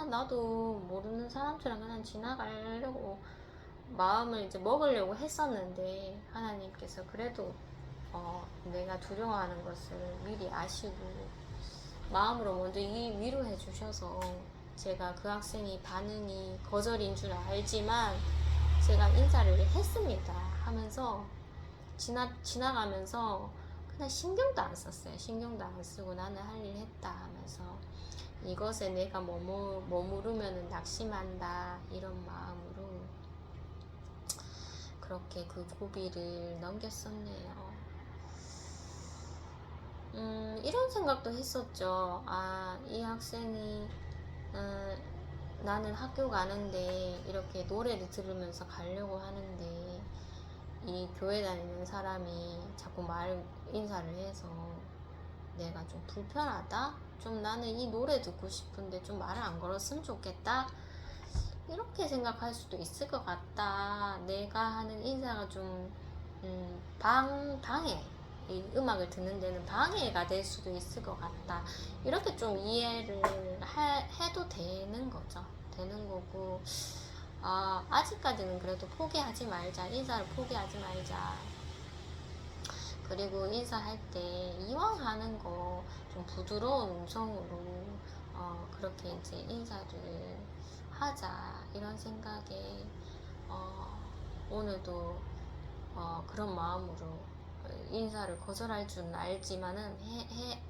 나도 모르는 사람처럼 그냥 지나가려고 마음을 이제 먹으려고 했었는데 하나님께서 그래도 내가 두려워하는 것을 미리 아시고 마음으로 먼저 위로해 주셔서 제가 그 학생이 반응이 거절인 줄 알지만 제가 인사를 했습니다 하면서 지나가면서 그냥 신경도 안 썼어요. 신경도 안 쓰고 나는 할 일 했다 하면서 이것에 내가 머무르면 낙심한다 이런 마음으로 그렇게 그 고비를 넘겼었네요. 이런 생각도 했었죠. 이 학생이 나는 학교 가는데 이렇게 노래를 들으면서 가려고 하는데 이 교회 다니는 사람이 자꾸 인사를 해서 내가 좀 불편하다? 좀 나는 이 노래 듣고 싶은데 좀 말을 안 걸었으면 좋겠다? 이렇게 생각할 수도 있을 것 같다. 내가 하는 인사가 좀 방해, 이 음악을 듣는 데는 방해가 될 수도 있을 것 같다. 이렇게 좀 이해를 해도 되는 거죠. 되는 거고 아직까지는 그래도 포기하지 말자. 인사를 포기하지 말자. 그리고 인사할 때 이왕 하는 거 좀 부드러운 음성으로 그렇게 이제 인사를 하자 이런 생각에 오늘도 그런 마음으로 인사를 거절할 줄은 알지만은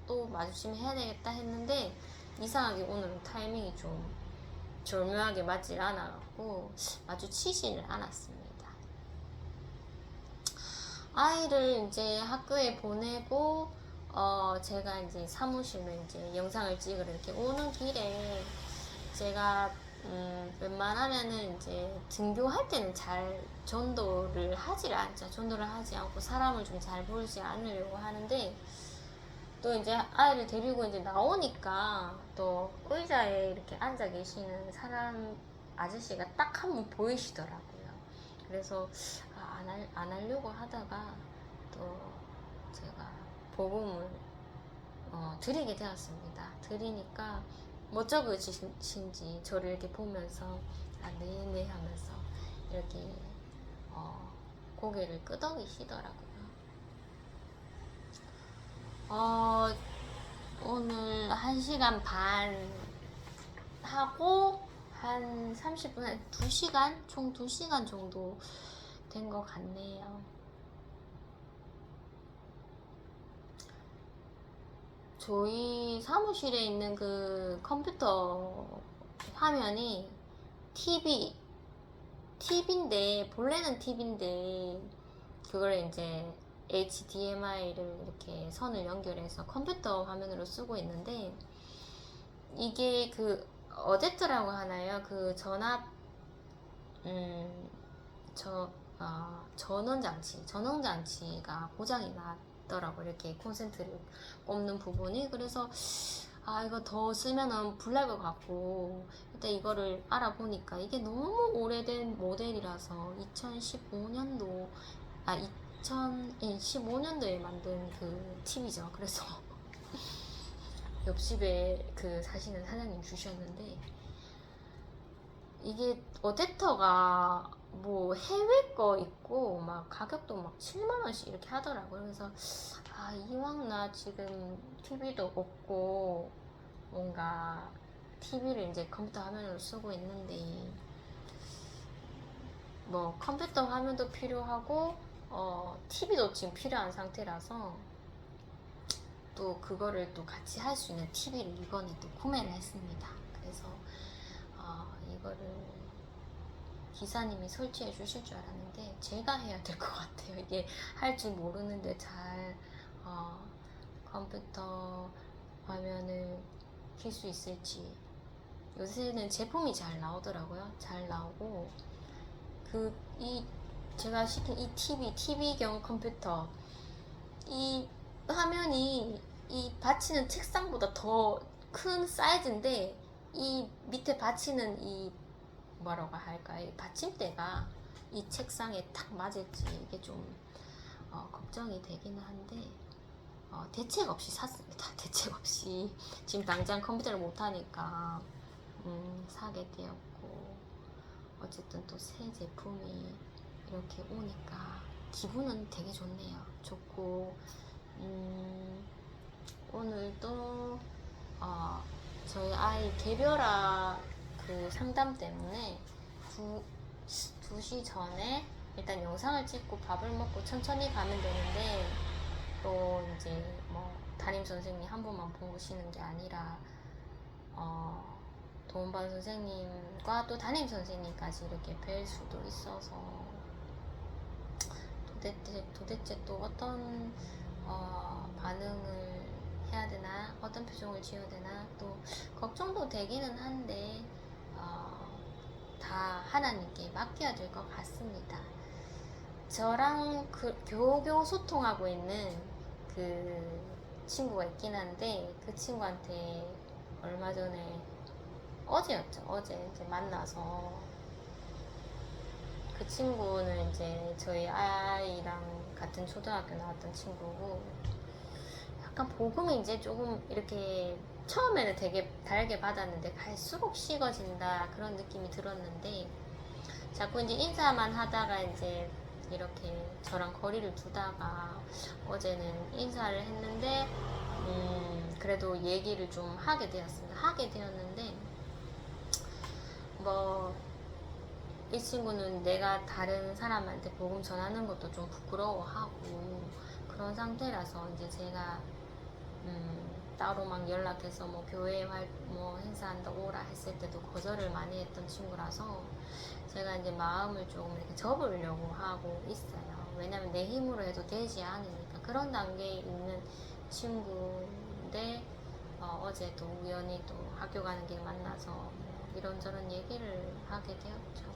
또 마주치면 해야 되겠다 했는데 이상하게 오늘은 타이밍이 좀 절묘하게 맞질 않아갖고 마주치지를 않았습니다. 아이를 이제 학교에 보내고 제가 이제 사무실로 이제 영상을 찍으러 이렇게 오는 길에 제가 웬만하면은 이제 등교할 때는 잘 전도를 하지 않고 사람을 좀 잘 보지 않으려고 하는데 또 이제 아이를 데리고 이제 나오니까 또 의자에 이렇게 앉아 계시는 아저씨가 딱 한 분 보이시더라고요. 그래서 안 하려고 하다가 또 제가 복음을 드리게 되었습니다. 드리니까 멋쩍으신지 저를 이렇게 보면서 네네 하면서 이렇게 고개를 끄덕이시더라고요. 오늘 1시간 반 하고 한 30분, 2시간? 총 2시간 정도 된 것 같네요. 저희 사무실에 있는 그 컴퓨터 화면이 TV인데, 본래는 TV인데, 그걸 이제 HDMI를 이렇게 선을 연결해서 컴퓨터 화면으로 쓰고 있는데, 이게 그 어댑터라고 하나요? 그 전원장치가 고장이 났더라고. 이렇게 콘센트를 꼽는 부분이. 그래서 이거 더 쓰면은 불날 것 같고 일단 이거를 알아보니까 이게 너무 오래된 모델이라서 2015년도 2015년도에 만든 그 TV죠. 그래서 옆집에 그 사시는 사장님 주셨는데 이게 어댑터가 뭐 해외 거 있고 막 가격도 막 7만원씩 이렇게 하더라고요. 그래서 이왕 나 지금 TV도 없고 뭔가 TV를 이제 컴퓨터 화면으로 쓰고 있는데 뭐 컴퓨터 화면도 필요하고 TV도 지금 필요한 상태라서 또 그거를 또 같이 할 수 있는 TV를 이번에 또 구매를 했습니다. 그래서 이거를 기사님이 설치해 주실 줄 알았는데 제가 해야 될 것 같아요. 이게 할 줄 모르는데 잘 컴퓨터 화면을 켤 수 있을지. 요새는 제품이 잘 나오더라고요. 잘 나오고 제가 시킨 이 TV경 컴퓨터, 이 화면이 이 받치는 책상보다 더 큰 사이즈인데 이 밑에 받치는 이 뭐라고 할까요? 이 받침대가 이 책상에 딱 맞을지 이게 좀 걱정이 되기는 한데 대책 없이 샀습니다. 대책 없이 지금 당장 컴퓨터를 못하니까 사게 되었고, 어쨌든 또 새 제품이 이렇게 오니까 기분은 되게 좋네요. 좋고 오늘도 저희 아이 개별화 그 상담 때문에 2시 전에 일단 영상을 찍고 밥을 먹고 천천히 가면 되는데, 또 이제 뭐 담임 선생님 한 분만 보시는 게 아니라 도움반 선생님과 또 담임 선생님까지 이렇게 뵐 수도 있어서 도대체 또 어떤 반응을 해야 되나, 어떤 표정을 지어야 되나 또 걱정도 되기는 한데 다 하나님께 맡겨야 될 것 같습니다. 저랑 겨우겨우 소통하고 있는 그 친구가 있긴 한데, 그 친구한테 얼마 전에 어제였죠. 어제 이제 만나서, 그 친구는 이제 저희 아이랑 같은 초등학교 나왔던 친구고, 약간 복음이 이제 조금 이렇게 처음에는 되게 달게 받았는데 갈수록 식어진다 그런 느낌이 들었는데, 자꾸 이제 인사만 하다가 이제 이렇게 저랑 거리를 두다가 어제는 인사를 했는데 그래도 얘기를 좀 하게 되었습니다. 하게 되었는데 뭐 이 친구는 내가 다른 사람한테 복음 전하는 것도 좀 부끄러워하고 그런 상태라서, 이제 제가 따로 막 연락해서 뭐 교회 뭐 행사한다 오라 했을 때도 거절을 많이 했던 친구라서 제가 이제 마음을 조금 이렇게 접으려고 하고 있어요. 왜냐면 내 힘으로 해도 되지 않으니까. 그런 단계에 있는 친구인데 어제도 우연히 또 학교 가는 길 만나서 뭐 이런저런 얘기를 하게 되었죠.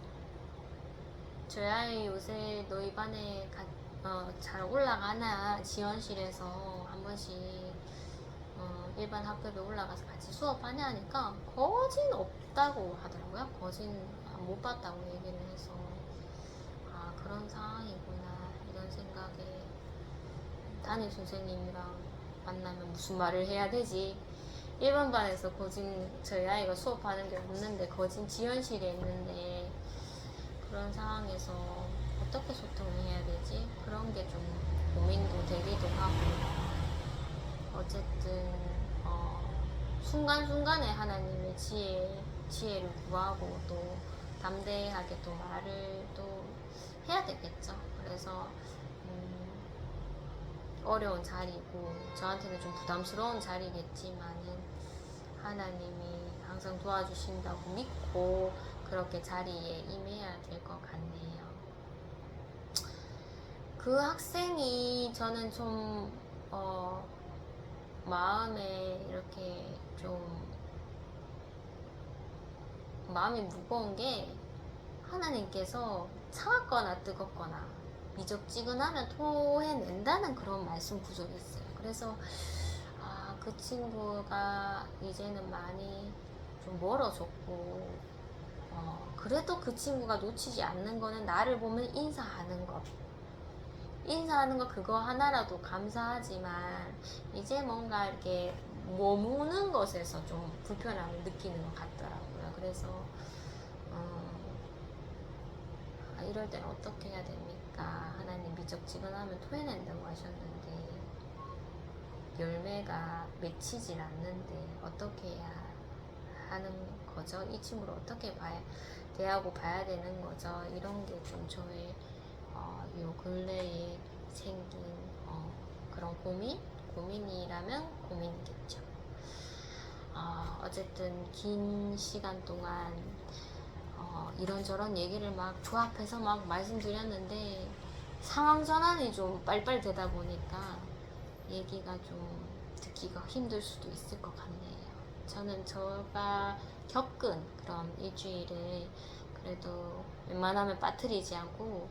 저희 아이 요새 너희 반에 잘 올라가나, 지원실에서 한 번씩 일반 학급에 올라가서 같이 수업하냐 하니까 거진 없다고 하더라고요. 거진 못 봤다고 얘기를 해서, 그런 상황이구나 이런 생각에, 담임 선생님이랑 만나면 무슨 말을 해야 되지. 일반 반에서 거진 저희 아이가 수업하는 게 없는데 거진 지원실에 있는데, 그런 상황에서 어떻게 소통을 해야 되지? 그런 게 좀 고민도 되기도 하고, 어쨌든 순간순간에 하나님의 지혜를 구하고 또 담대하게 또 말을 또 해야 되겠죠. 그래서 어려운 자리고 저한테는 좀 부담스러운 자리겠지만은 하나님이 항상 도와주신다고 믿고 그렇게 자리에 임해야 될 것 같네요. 그 학생이 저는 좀 마음에 이렇게 좀 마음이 무거운 게, 하나님께서 차갑거나 뜨겁거나 미적지근하면 토해낸다는 그런 말씀 구절이 있어요. 그래서 그 친구가 이제는 많이 좀 멀어졌고, 그래도 그 친구가 놓치지 않는 거는 나를 보면 인사하는 것 그거 하나라도 감사하지만, 이제 뭔가 이렇게 머무는 것에서 좀 불편함을 느끼는 것 같더라고요. 그래서 이럴 때는 어떻게 해야 됩니까? 하나님 미적지근하면 토해낸다고 하셨는데 열매가 맺히질 않는데 어떻게 해야 하는 거죠? 이 친구를 어떻게 대하고 봐야 되는 거죠? 이런 게 좀 저의 요 근래에 생긴 그런 고민이라면 고민이겠죠. 어쨌든 긴 시간 동안 이런저런 얘기를 막 조합해서 막 말씀드렸는데 상황 전환이 좀 빨리빨리 되다 보니까 얘기가 좀 듣기가 힘들 수도 있을 것 같네요. 저는 제가 겪은 그런 일주일을 그래도 웬만하면 빠뜨리지 않고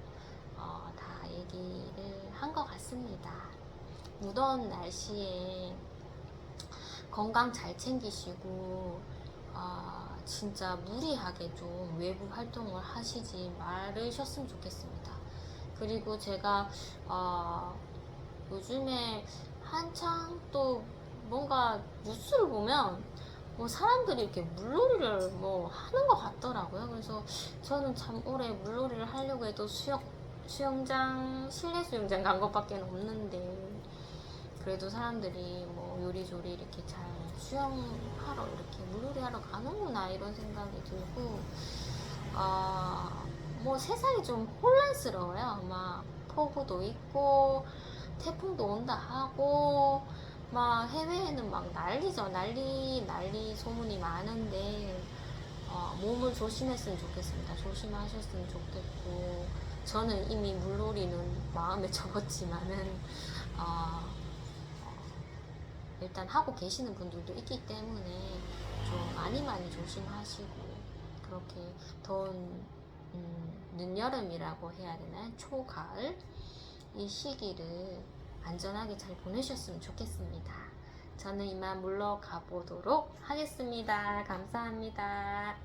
다 얘기를 한 것 같습니다. 무더운 날씨에 건강 잘 챙기시고 진짜 무리하게 좀 외부 활동을 하시지 말으셨으면 좋겠습니다. 그리고 제가 요즘에 한창 또 뭔가 뉴스를 보면 뭐 사람들이 이렇게 물놀이를 뭐 하는 것 같더라고요. 그래서 저는 참 올해 물놀이를 하려고 해도 수영장, 실내 수영장 간 것밖에 없는데 그래도 사람들이 뭐 요리조리 이렇게 잘 수영하러 이렇게 물놀이 하러 가는구나 이런 생각이 들고 뭐 세상이 좀 혼란스러워요. 막 폭우도 있고 태풍도 온다 하고 막 해외에는 막 난리죠. 난리 소문이 많은데 몸을 조심했으면 좋겠습니다. 조심하셨으면 좋겠고 저는 이미 물놀이는 마음에 접었지만은 일단 하고 계시는 분들도 있기 때문에 좀 많이 조심하시고 그렇게 더운 늦여름이라고 해야 되나 초가을 이 시기를 안전하게 잘 보내셨으면 좋겠습니다. 저는 이만 물러가 보도록 하겠습니다. 감사합니다.